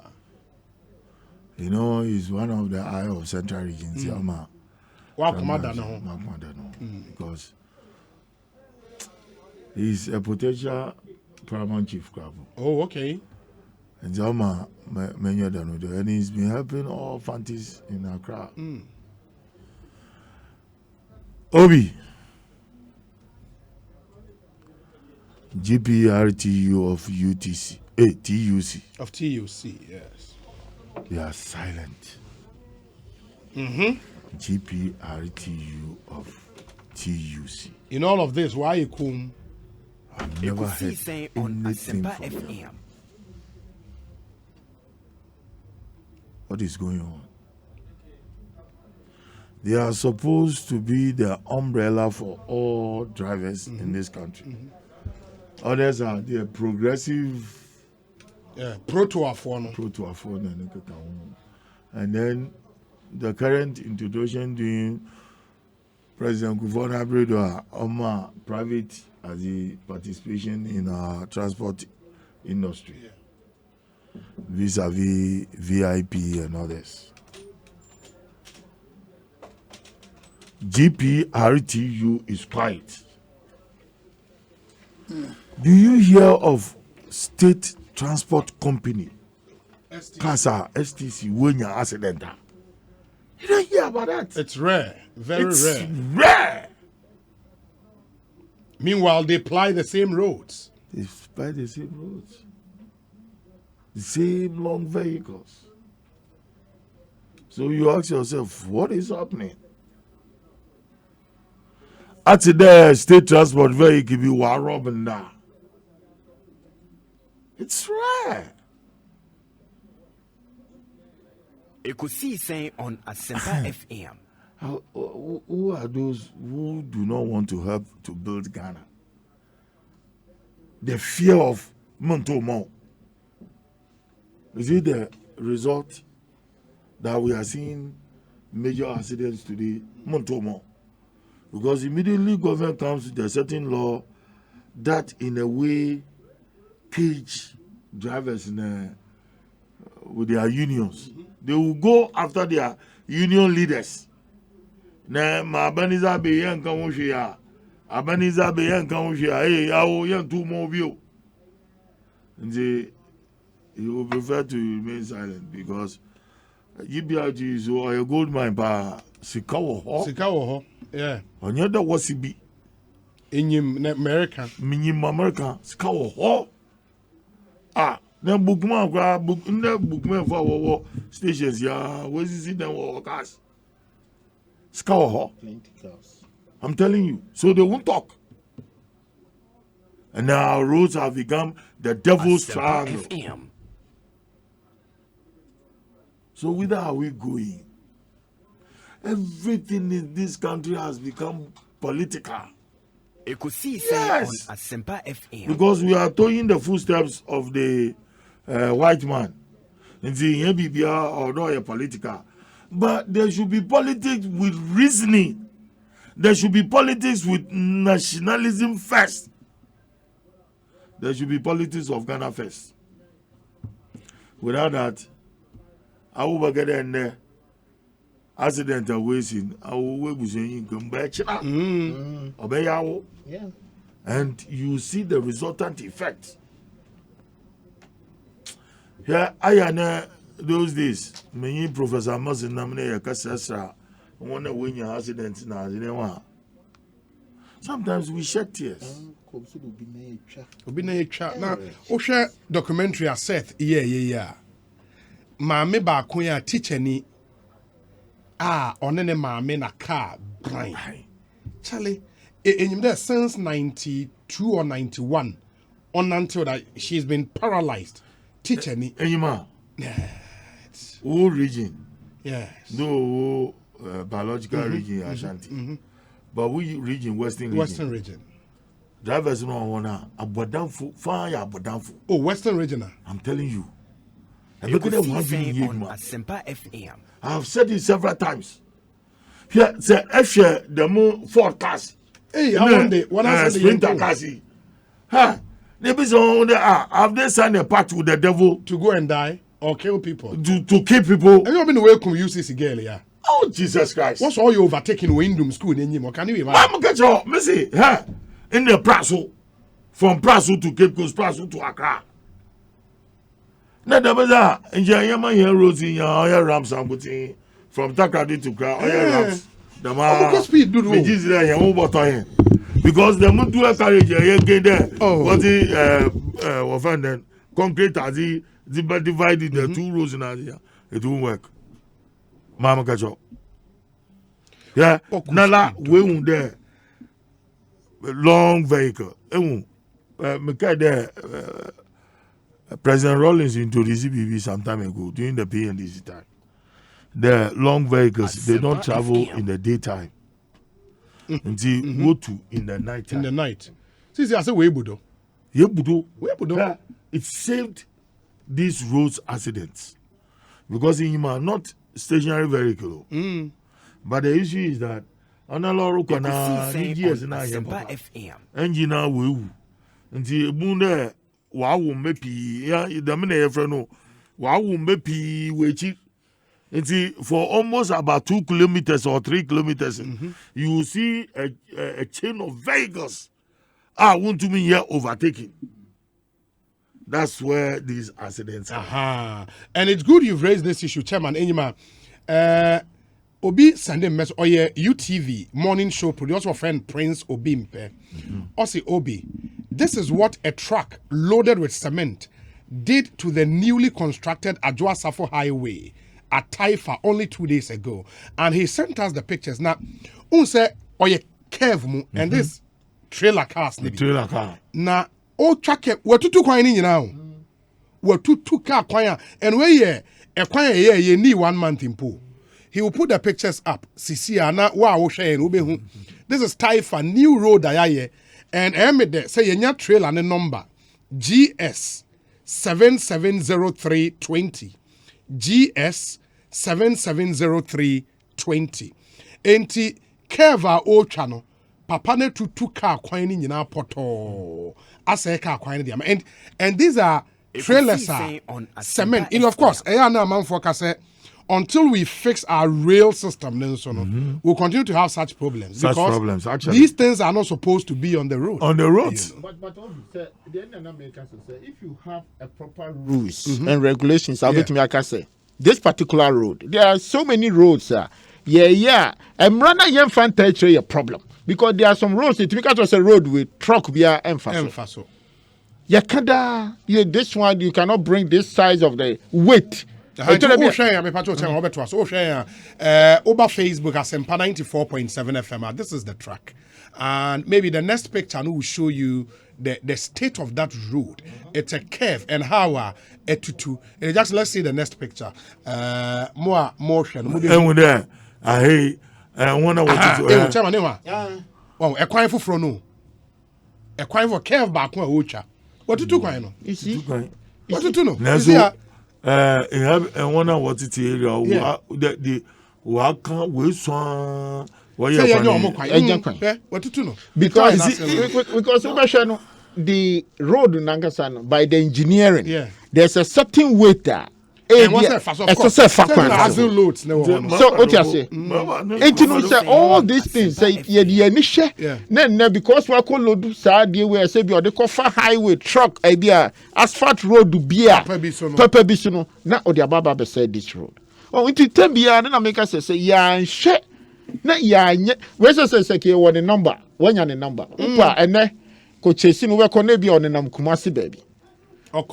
You know, he's one of the eye of Central Region. Wa commander no. Because he's a potential paramount chief crab. Oh, okay. And and he's been helping all fancies in Accra. Obi, GPRTU of UTC, TUC. Of TUC, yes. They are silent. GPRTU of TUC. In all of this, why you come? I've never heard Ekosiisen on anything Asempa from them. FM. What is going on? They are supposed to be the umbrella for all drivers in this country. Others are the progressive Yeah, pro to our phone. And then the current introduction doing President Kufona Bredo Oma private as the participation in our transport industry. Vis-a-vis VIP and others. GPRTU is quiet. Do you hear of state transport company? CASA, STC, when you're accident? You don't hear about that. It's rare, very It's rare. rare. Meanwhile, they ply the same roads. They buy the same roads, the same long vehicles. So you ask yourself, what is happening? At the state transport vehicle be robbing now. It's rare. Ekosiisen on Asempa FM. Who are those who do not want to help to build Ghana? The fear of Montomo. Is it the result that we are seeing major accidents today? Montomo. Because immediately government comes with a certain law that in a way cage drivers in a with their unions. They will go after their union leaders. Na ma Abaniza be yan kan wo hwe ya. Abaniza be yan kan wo hwe ya. Hey, awo yan two more bio. You will prefer to remain silent because GBRG is a gold mine pa sikawo ho. Sikawo ho. Yeah. Onye da wasibi. In America. Minyim America sikawo ho. Na bookman for our stations ya. Where is it then our cars? Sikawo ho. I'm telling you. So they won't talk. And now our roads have become the devil's triangle. So whither are we going? Everything in this country has become political. Ekosiisen Yes. on Asempa FM. Because we are towing the footsteps of the white man. And see, BBR or not a political. But there should be politics with reasoning. There should be politics with nationalism first. There should be politics of Ghana first. Without that, I will get in there. Accident awaiting. I will wait with saying come back. Obey. Yeah. And you see the resultant effect. Yeah, I know those days. Many Professor Masin nominate Kasasra. One when your accident now. Sometimes we shed tears. Obi na etwa na ohwe documentary a Seth yeah. Maame ba ko ya teacher ni one ne maame na car blind. Charlie, enyim there since 92 or 91 on until that she's been paralyzed. Teacher ni Enyima. yes. Whole region. Yes. No biological region Ashanti. But we region Western region. Drivers no one abodanfo fire abodanfo. Oh, Western region. I'm telling you. I look at them one thing Ekosiisen here, on man. Asempa FM. I have said it several times. Here, say F the moon forecast. Hey, I want the one I said Sprinter Kasi. Ha! They be so have they signed a pact with the devil to go and die or kill people. to kill people? Have you been away from UCC girl, yeah? Oh Jesus Christ! What's all you overtaking Windom school in Yimo? Can you imagine? I'm get you, Missy. Ha! In the Praso, from Praso to Cape Coast, Praso to Accra. Na da baza enje yama here roads in your Rams and from Takrady to Accra, Rams. The Because speed do me just there yan bottom here. Because the moon to carriage here get there. Oh. What the offended concrete as the divided the two roads in Asia. It won't work. Mama catch up. Yeah, Nala we there. Long vehicle. Me there. President Rawlings introduced CBB some time ago during the PNDC time. The long vehicles they don't travel in the daytime. Until go to in the night time. In the night. See, I say Webudo. Yeah, it saved these roads accidents because in are not stationary vehicle. But the issue is that on a lot of Ekosiisen on Asempa FM. engine we until bunde wa wo mepi ya the mena friend wa wo mepi we until for almost about 2 kilometers or 3 kilometers you will see a chain of vehicles want to be here overtaking. That's where these accidents are. Aha. And it's good you've raised this issue, Chairman Enyima. Obi Sunday mess or UTV morning show producer friend Prince Obi Mpe. Osi Obi, this is what a truck loaded with cement did to the newly constructed Adwoa Safo Highway at Taifa only 2 days ago. And he sent us the pictures. Now, unse oye curve mu and this trailer cars. Trailer car. Na o truck we tutu kwan ni nyina o. We tutu car kwan and we ye e kwan ye ni 1 month impo. He will put the pictures up. Sisi ana wa wo hwe en obehu. This is Taifa new road ayaye and emede say yenya trailer ne number GS 770320. GS 770320. Enti Keva o chano papa ne tutu car kwan ni nyina poto. Asa car kwan ni and these are trailers are cement. And of course, until we fix our rail system, we'll continue to have such problems. Such because problems, actually. these things are not supposed to be on the road. On the roads. But the Americans say if you have a proper rules and regulations, I'll bet me I can say this particular road. There are so many roads, and rather young fan territory a problem because there are some roads. It because a road with truck be emphasis. This one you cannot bring this size of the weight. Over Facebook as Sempa 94.7 FM. This is the track. And maybe the next picture will show you the state of that road. It's a curve and how a tutu. Just let's see the next picture. More motion. And with that, I hate and one of what well, a quiet for no. A quiet for curve back one ucha. What to do, Quino? You see? What to do no? And one of what it area the can't wait what to do no? Because the road in Nangasano by the engineering, there's a certain weight there. So what you say? All these things say because we call load sad we say be the cover highway truck idea asphalt road to be pepper bisuno na odi ababa be say this road. Oh it tell be na make us say ya nhwe na ya nye we say ke won the number when ya the number upa ene ko chesi no we ko na bi on nam Kumasi baby. No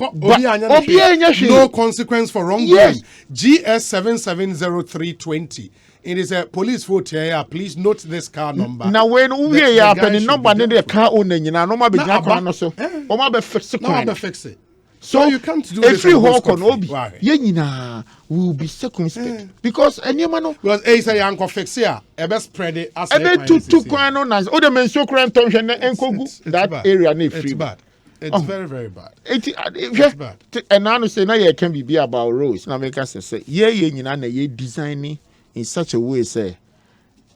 consequence for wrongdoing. GS 770320. It is a police vote here. Please note this car number. Now when we are the number the car owner, you know, no be so. Fix it. So you can't do this. If you walk on Obi, will be circumspect because any man because say uncle fix here. Ebe spread it as two coin on us. Other men so crime tension and that area need free. Bad. It's very, very bad. It's bad. And now say now you can be about roads. Now make us say, you designing in such a way say,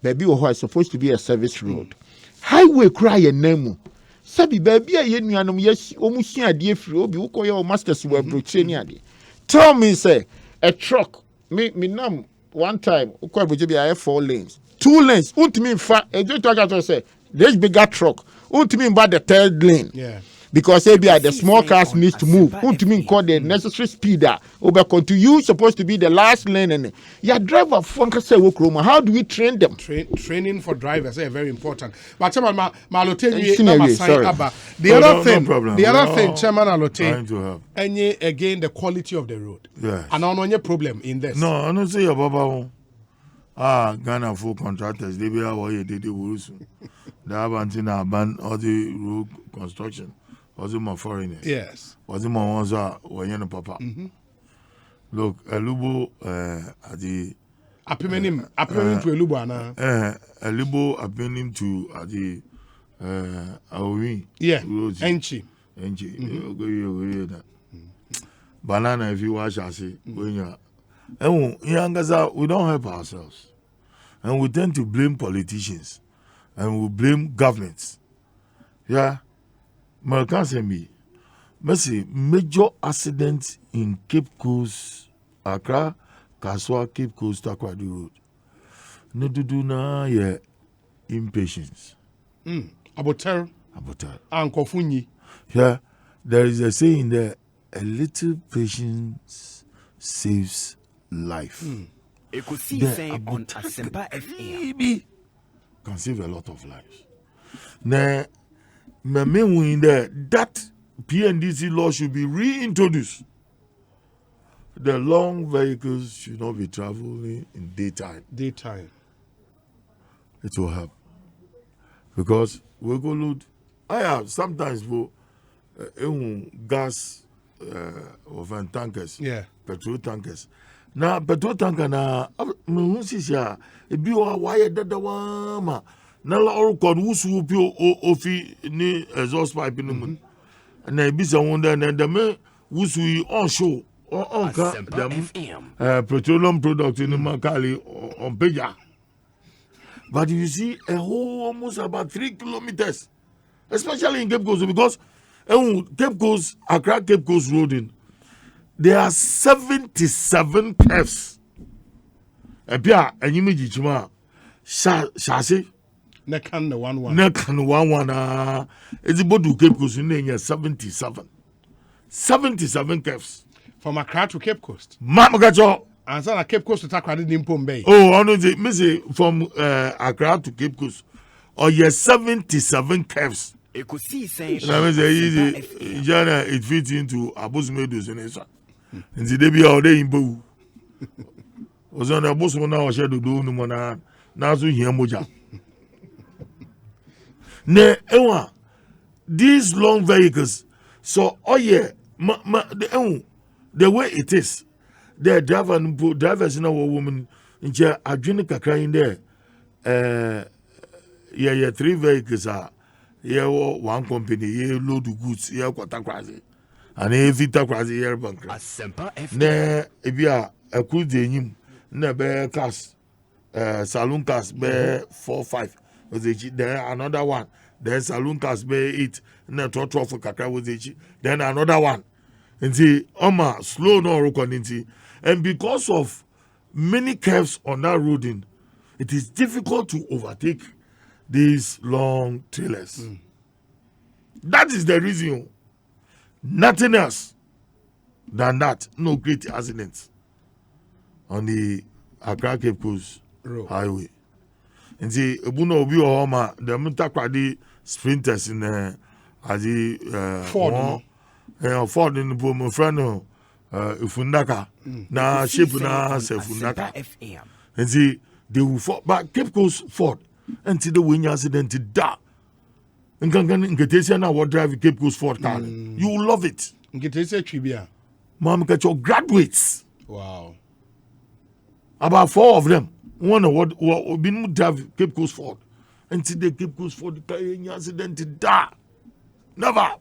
baby, or supposed to be a service road. Highway cry a name. Sabi baby, yes, almost dear free. Obi, who your masters were brutally. Tell me, say, a truck. Me num one time. I have 4 lanes, 2 lanes. Won't mean far. A good talker say, this bigger truck. Won't mean about the 3rd lane. Yeah. Because the small cars need to move. What mean call the necessary speeder? To you supposed to be the last lane and your driver how do we train them? Training for drivers is very important. But Chairman the other thing, Chairman Alote, and again the quality of the road. Yes. And on your problem in this. No, I don't say your Baba. Ghana full contractors, they be our way, they do. They have antenna ban all the road construction. Was it more foreigners? Yes. Was it more ones were papa? Look, Elubo at the appealing to Elubo ana. Elubo appealing to the Aowi. Yeah. Enchi. That. Banana, if you watch, I see when you're and we don't help ourselves, and we tend to blame politicians, and we blame governments. Yeah. Mercy, major accidents in Cape Coast, Accra, Kaswa, Cape Coast, Takoradi Road. No do na ye impatience. Abotel. Uncle Funyi. Yeah, there is a saying there: a little patience saves life. Ekosiisen on Sempa FM can save a lot of lives. Now. That PNDC law should be reintroduced. The long vehicles should not be traveling in daytime. It will help. Because we go load. I have sometimes for gas or tankers. Yeah. Petrol tankers. Now petrol tanker na be wire that na la orukọ wusu pi ofi ni exhaust pipe ni mu na ebisa wonder na dem wusu yi on show on ka dem petroleum product ni makali on peja. But you see a whole almost about 3 kilometers, especially in Cape Coast, because Cape Coast, Accra Cape Coast Road in. There are 77 curves. Epia enyimi jichima shase Nekan the 1-1. nekan 1-1 it's about to Cape Coast in 77 curves. From Accra to Cape Coast. Mama gacho. And so Cape Coast to Takrady Nimpom Bay. Oh, I know the from Accra to Cape Coast. Oh, yes, 77 curves. Ekosiisen And I mean, easy. Jana, it fits into Abus Meadows and Esa. And the debut all day in Boo. Was on a boss when I was shadow do no man. Now, so here, Moja. Ne, Ewa, these long vehicles. So, oh, yeah, the way it is. The drivers in our woman in chair are drinking kakra in there. 3 vehicles are here, one company, here load of goods, here quarter crazy. And every takrazi here bank. Asempa FM. Ne, ebia a cruise de him, ne be cast, saloon cast be 4-5. Then another one, then saloon cast be 8, ne 12 for kakra was then another one. And see, Oma slow no recording. And because of many curves on that road, it is difficult to overtake these long trailers. That is the reason. Nothing else than that. No great accidents on the Accra Cape Coast Highway. And see, Ebuno Obi Ohoma, the Mutakwadi sprinters in the Ford. Ford in the my friend. Ifundaka na shape na se Ifundaka. FM. And see, they will fall back Cape Coast Ford until the wind accident da. And can na what drive Cape Coast Ford car. You will love it. Get a trivia. Mom get your graduates. Wow. About 4 of them. One of what been drive Cape Coast Ford. Until the Cape Coast Ford car accident da. Never.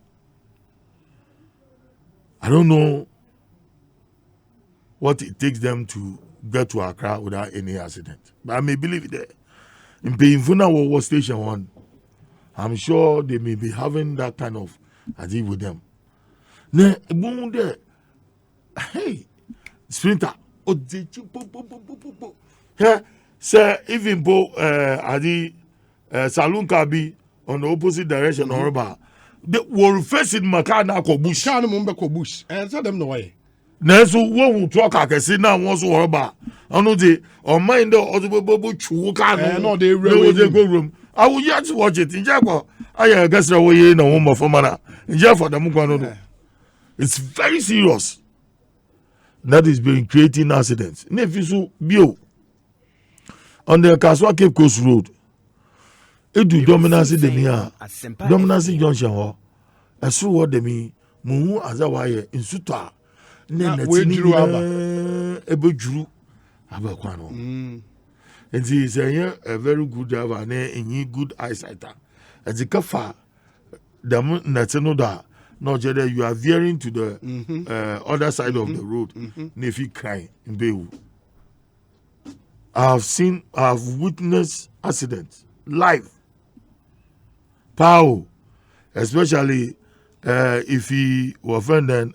I don't know what it takes them to get to Accra without any accident. But I may believe it there. In Payinfuna War Station 1, I'm sure they may be having that kind of idea with them. Ne, boom there. Hey, sprinter. Yeah, sir, even saloon car be on the opposite direction or about. They were facing Makana Kobush. Shana Mumbeko Bush. And tell them no way. Nanso wo wu to aka kese na won so horba onu de on mind ozobobo chuwo ka no dey go room I will yet watch it nje ko aya gasra wo ye na wo mo foma na nje for them kwa no. It's very serious. That is been creating accidents. Na fisu bio on the Kaswa Cape Coast Road. Edu dominance de mi a dominance junction ho eso wo de mi mu azawaye insuto a na wejuru aba ebejuru aba kwa no and he is a very good driver na enyi good eyesight as kafa dem netino da no jede you are veering to the other side of the road na if you cry in Bewu. I've witnessed accidents live pow especially if he was friend then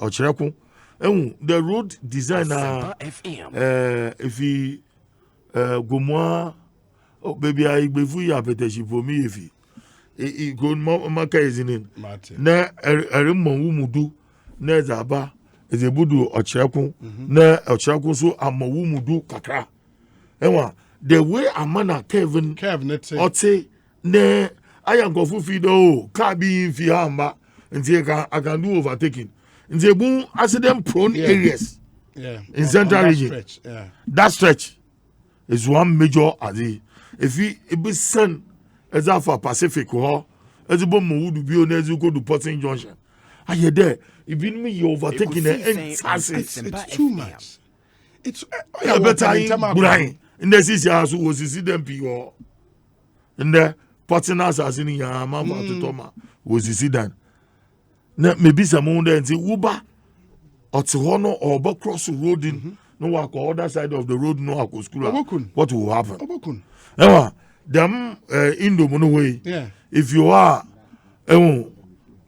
Ochireko the road designer if he gomoa oh baby I befu ya peteshi for me if he go maka izinin na erimo wumudu na zaba ezebudu Ochireko na Ochireko so amawumudu kakra the way amana Kevin ote na I am going to feed car being fiamba and I can do overtaking. In the boom accident prone areas in central region. That stretch is one major adi. If it be sent as for Pacific or as a bomb would be on as you go to Porting Junction. I hear there, if you me overtaking it's too much. It's better in the city house was see them people in there. Partners as in ya mama to Toma was the sedan. Maybe some there and say Uber or Tihono or cross the road in no walk other side of the road no walk school. What will happen? Them Indo way. Yeah. If you are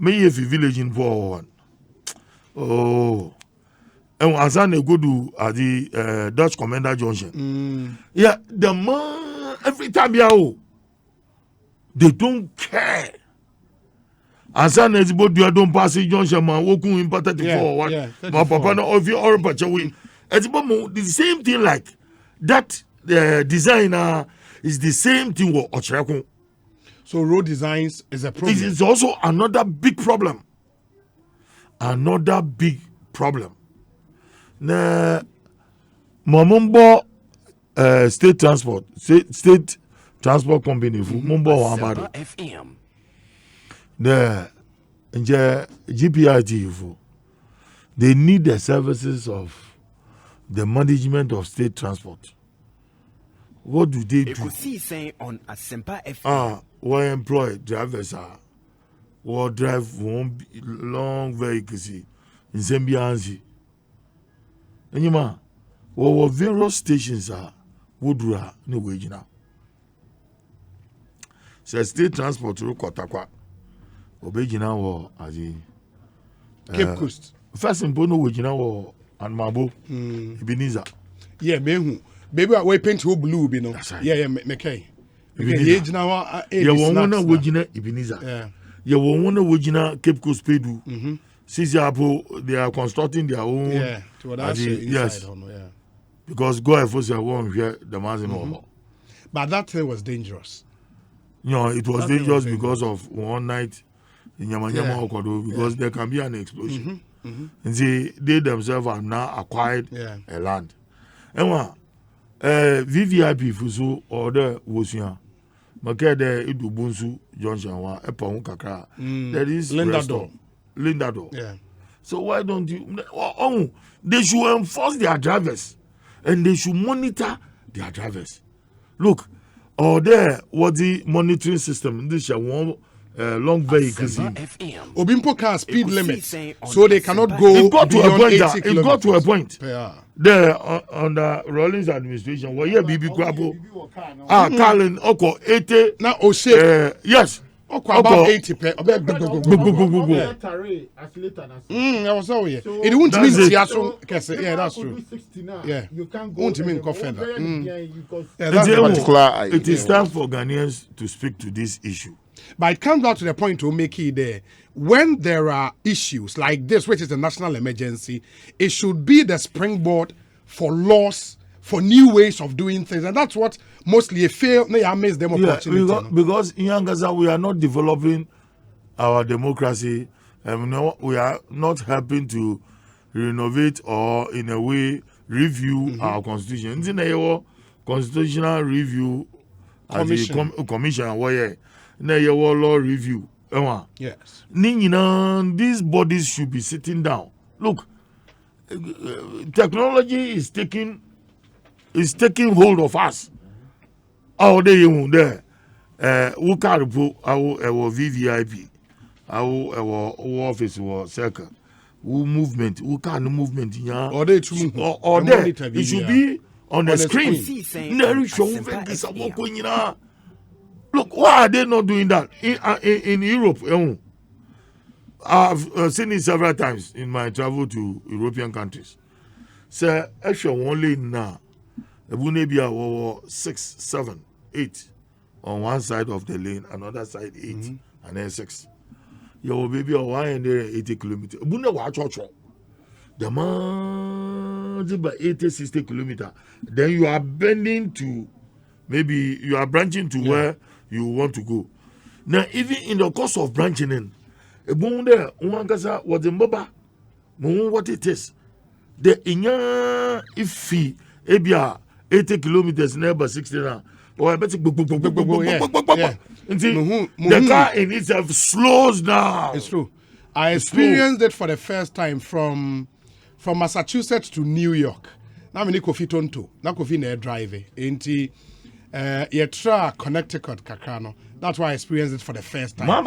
me if village in 401. Oh, and as I go to the Dutch Commander Junction. Yeah, the man every time they don't care. As I know, don't pass it, Junction man. Woku important for one. My papa no of you or but we. It's the same thing like that. The designer is the same thing with Ochrakun. So road designs is a problem. It is also another big problem. Another big problem. Na Momombo state transport company fu Mombo Wambado. FM. The GPIT fu. They need the services of the management of state transport. What do they do? Ekosiisen on Asempa FM. We employ drivers or drive one long vehicles in Zambianzi. And you man, our various stations are Woodra no wage now. So state transport to Kotakwa. Obejina or as Cape Coast. First in Bono wage now or and Mabo Ebenezer. Yeah, mehu. Baby, we paint who blue, you know. Right. Yeah, McKay. You want to wage Ebenezer. Yeah. You want to wage Cape Coast Pedu. Since they are constructing their own. Yeah, to that yes. Yeah. Because go for say one here the man But that thing was dangerous. You know, it was That dangerous was because of one night in Yamanyama Okodo because there can be an explosion. And they themselves have now acquired a land. And VVIP fuso order was here. Makede Idubunsu Johnson wa Epa Kakra. There is Lindador. Yeah. So why don't you? Oh, they should enforce their drivers, and they should monitor their drivers. Look, there was the monitoring system. This is one long vehicles. Obimpo car speed limit, so they cannot go. It got to a point. It got to a point. Yeah. There under Rawlings administration, where here BB Kwabo, Carlin Oko 80. Now O'Shea. Yes. About 80 per. I was so yeah. It won't mean yeah, that's true. Yeah, won't mean coffee. It is time for Ghanaians to speak to this issue. But it comes back to the point to make it there. When there are issues like this, which is a national emergency, it should be the springboard for laws, for new ways of doing things. And that's what mostly makes them opportunity. Because in Yangaza, we are not developing our democracy. We are not helping to renovate or, in a way, review our constitution. In a constitutional review commission, where law review. Yes. These bodies should be sitting down. Look, technology is taking hold of us. All day there. We can't put our VVIP, our office, our circle, movement. We can't movement. Or there, it should be on the screen. Look, why are they not doing that in Europe? I've seen it several times in my travel to European countries. So, actually, only now, there 6, 7, 8 on one side of the lane, another side 8, and then 6. Your baby or 180 kilometers. The man by 80, 60 kilometers. Then you are bending to, maybe you are branching to where you want to go. Now, even in the course of branching in, what it is, the inya ifi ebia 80 kilometers never 60 now. Or I bet the car in itself slows down. It's true. I experienced it for the first time from Massachusetts to New York. Now I'm Kofi Tonto. Now Kofi na drive. Inti Yetra Connecticut Kakano. That's why I experienced it for the first time.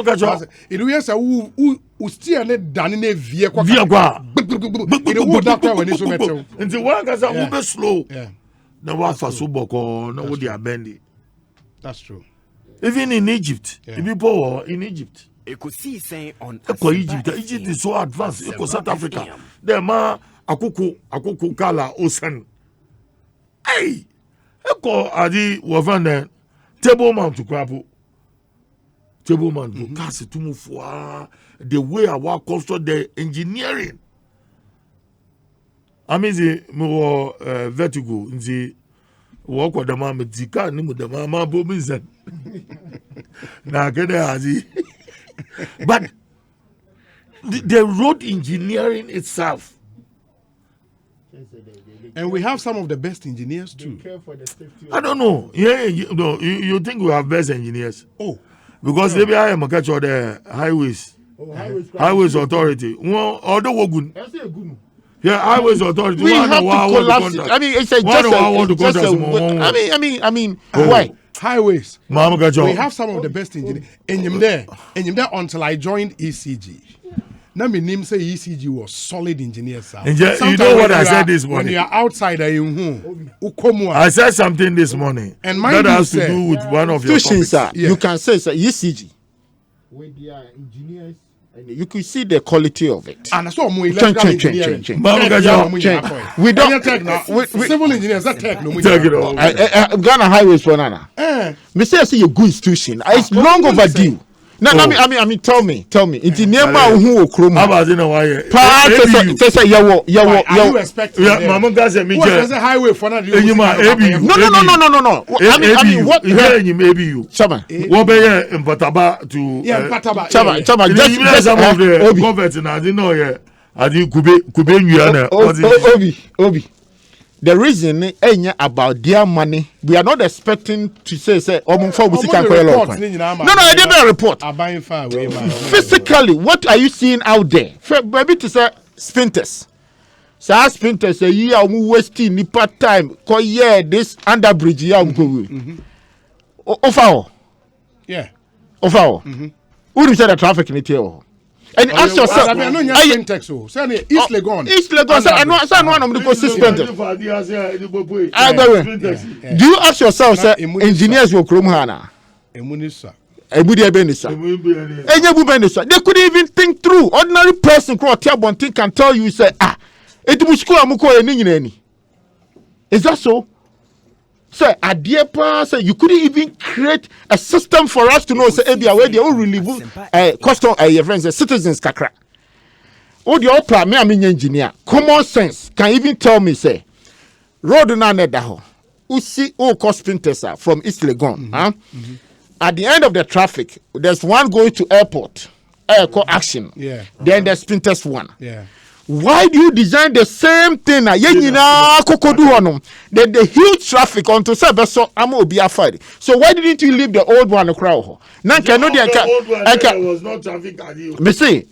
It was a who still need done in a vehicle. It would not when it's so better. Until one guy's a slow. Yeah. No one for Suboko, no, they are bendy. That's true. Even in Egypt, people were in Egypt. Ekosiisen on Egypt. Egypt is so advanced. South Africa. The ma akuku kala osen. Hey, adi wafane table mount to krapo. Table mount kasi to move for the way our construct the engineering. Amazing more vertigo in the walk with the mama zika ni with the mama bominzen. Na kede but the road engineering itself. And we have some of the best engineers too. I don't know. Yeah, you think we have best engineers? Oh, because maybe I am a catch of the highways. Highways authority. Well, although Wogun. Yeah, highways authority. We have to collapse it. I mean, it's I mean, why? Highways. Mama we have some of the best engineers. And you there until I joined ECG. Now my name say ECG was solid engineers. You know what I said this morning? When you are outside, I said something this morning. And that has to do with one of your topics. You can say ECG. With their engineers. You could see the quality of it. And so we don't. Civil engineers that tech no. Ghana highways for Nana. Me say a good institution. It's long overdue. No, I mean, tell me. It's in near my who Chrome. How about in a way? You expect? Mama Gaza, me just a highway for Nana. No. I mean, what? Maybe you. Chama. What be in Pataba to? Yeah, Pataba. Chama. Just some of the government, and I didn't know yet. I did Obi. The reason about their money, we are not expecting to say no, I didn't a report. Physically, what are you seeing out there? Maybe to say sprinters. So sprinters a year wasting nipa time. This underbridge Offer. Yeah. Offer. Who say the traffic in it? And ask yourself, East Legon. Do you ask yourself, sir, engineers will come here? They couldn't even think through. Ordinary person can tell you, say, is that so? Sir, at dear say you couldn't even create a system for us to know say where they will relieve custom your friends citizens kakra. Oh, the opera me engineer. Common sense can even tell me say road na nedaho. Usi cost sprinters from East Legon. At the end of the traffic, there's one going to airport. Airport action. Yeah. Then there's sprinters one. Yeah. Why do you design the same thing? Then the huge traffic onto Sabeso Amo be afraid. So why didn't you leave the old one crowd? The was not traffic. Me say,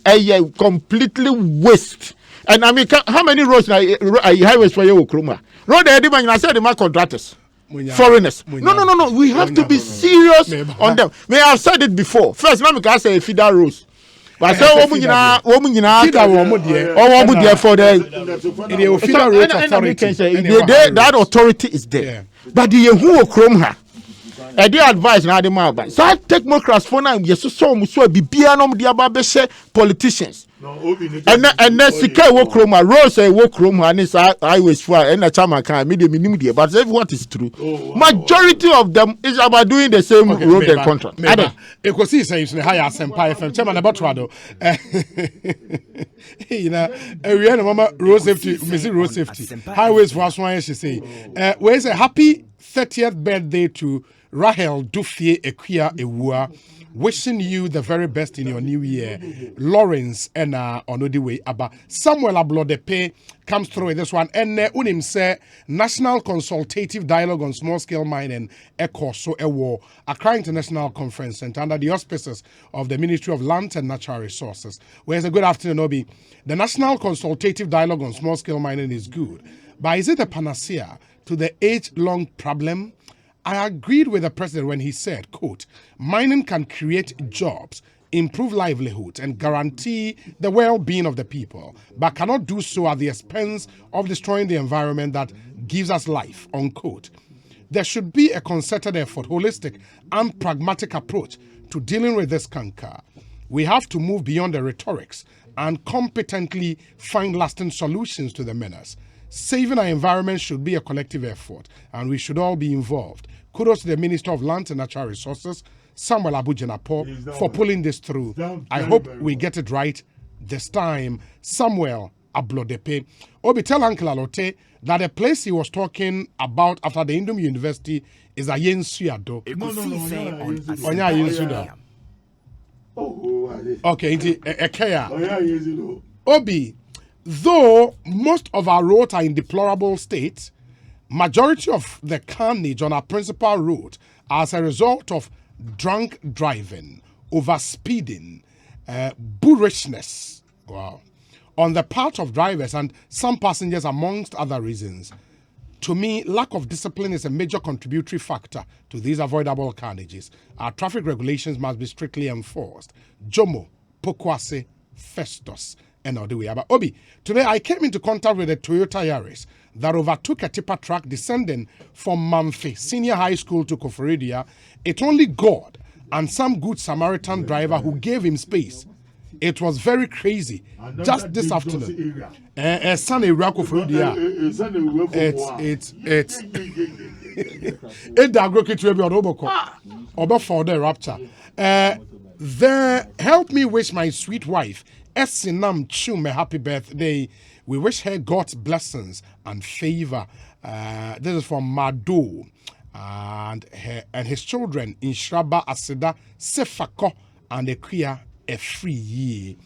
completely waste. And I mean, how many roads are highways for you, Kruma? Road I said the contractors. Foreigners. No. We have to be serious on them. May I have said it before. First, let me say feeder roads. But so for the that authority is there. Yeah. But the who chrome her. I did advise now the man. So I take more class for now. Yes, so be bianom the politicians. And then Sika wo chroma Rose wo chroma and it's highways for and a chama can minimum there. But what is true? Majority of them is about doing the same road and contract. Ekosiisen is higher Senpai FM. Chairman about Trado. You know, we are mama road safety, Missy road safety. Highways for us one she say. Where's a happy 30th birthday to Rahel Dufie Equia Ewua. Wishing you the very best in your new year. Lawrence and on the way about Samuel Ablodepe comes through with this one. And unim say National Consultative Dialogue on Small Scale Mining Ekosiisen Ewo Accra International Conference Center under the auspices of the Ministry of Land and Natural Resources. Where's a good afternoon, Obi. The National Consultative Dialogue on Small Scale Mining is good, but is it a panacea to the age-long problem? I agreed with the president when he said, quote, mining can create jobs, improve livelihoods, and guarantee the well-being of the people, but cannot do so at the expense of destroying the environment that gives us life, unquote. There should be a concerted effort, holistic and pragmatic approach to dealing with this canker. We have to move beyond the rhetorics and competently find lasting solutions to the menace. Saving our environment should be a collective effort, and we should all be involved. Kudos to the Minister of Lands and Natural Resources, Samuel Abujenapo, for pulling this through. I hope we get it right this time. Samuel Ablodepe. Obi, tell Uncle Alote that the place he was talking about after the Indom University is a Yensuado. Ekosiisen on Onya Yensuada. Okay, Ekea. Obi, though most of our roads are in deplorable state, majority of the carnage on our principal road as a result of drunk driving, overspeeding, boorishness, wow, on the part of drivers and some passengers, amongst other reasons. To me, lack of discipline is a major contributory factor to these avoidable carnages. Our traffic regulations must be strictly enforced. Jomo, Pokwase, Festus, and all the way. But Obi, today I came into contact with a Toyota Yaris that overtook a tipper truck descending from Mamfe Senior High School to Koforidia. It's only God and some good Samaritan driver who gave him space. It was very crazy. Just this afternoon. Sunday Koforidia. It's Dagroki to be on Oboko for the rapture. There, help me wish my sweet wife Esinam Chume happy birthday. We wish her God's blessings and favor. This is from Mado and his children in Shraba Asida Sefako and Ekuya a free year.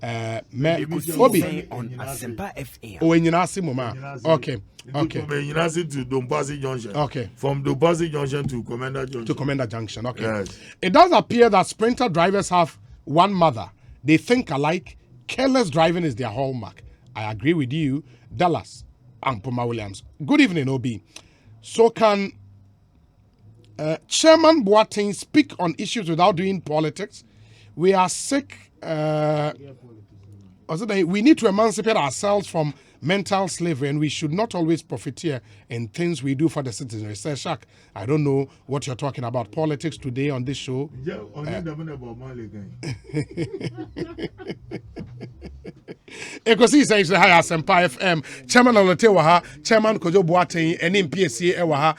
Ekosiisen on Asempa FM. Oh, in Mama. Okay. Okay. From Enyinasi to Dombasi Junction. Okay. From Dombasi Junction to Commander Junction. To Commander Junction. Okay. Yes. It does appear that Sprinter drivers have one mother. They think alike. Careless driving is their hallmark. I agree with you. Dallas and Puma Williams. Good evening, Obi. So can Chairman Boateng speak on issues without doing politics? We are sick. We need to emancipate ourselves from mental slavery, and we should not always profiteer in things we do for the citizenry. Sir Shak, I don't know what you're talking about politics today on this show. Ekosiisen is the high Asempa FM. Chairman Olote Waha, Chairman Kojo Boateng, and MPSC Ewaha.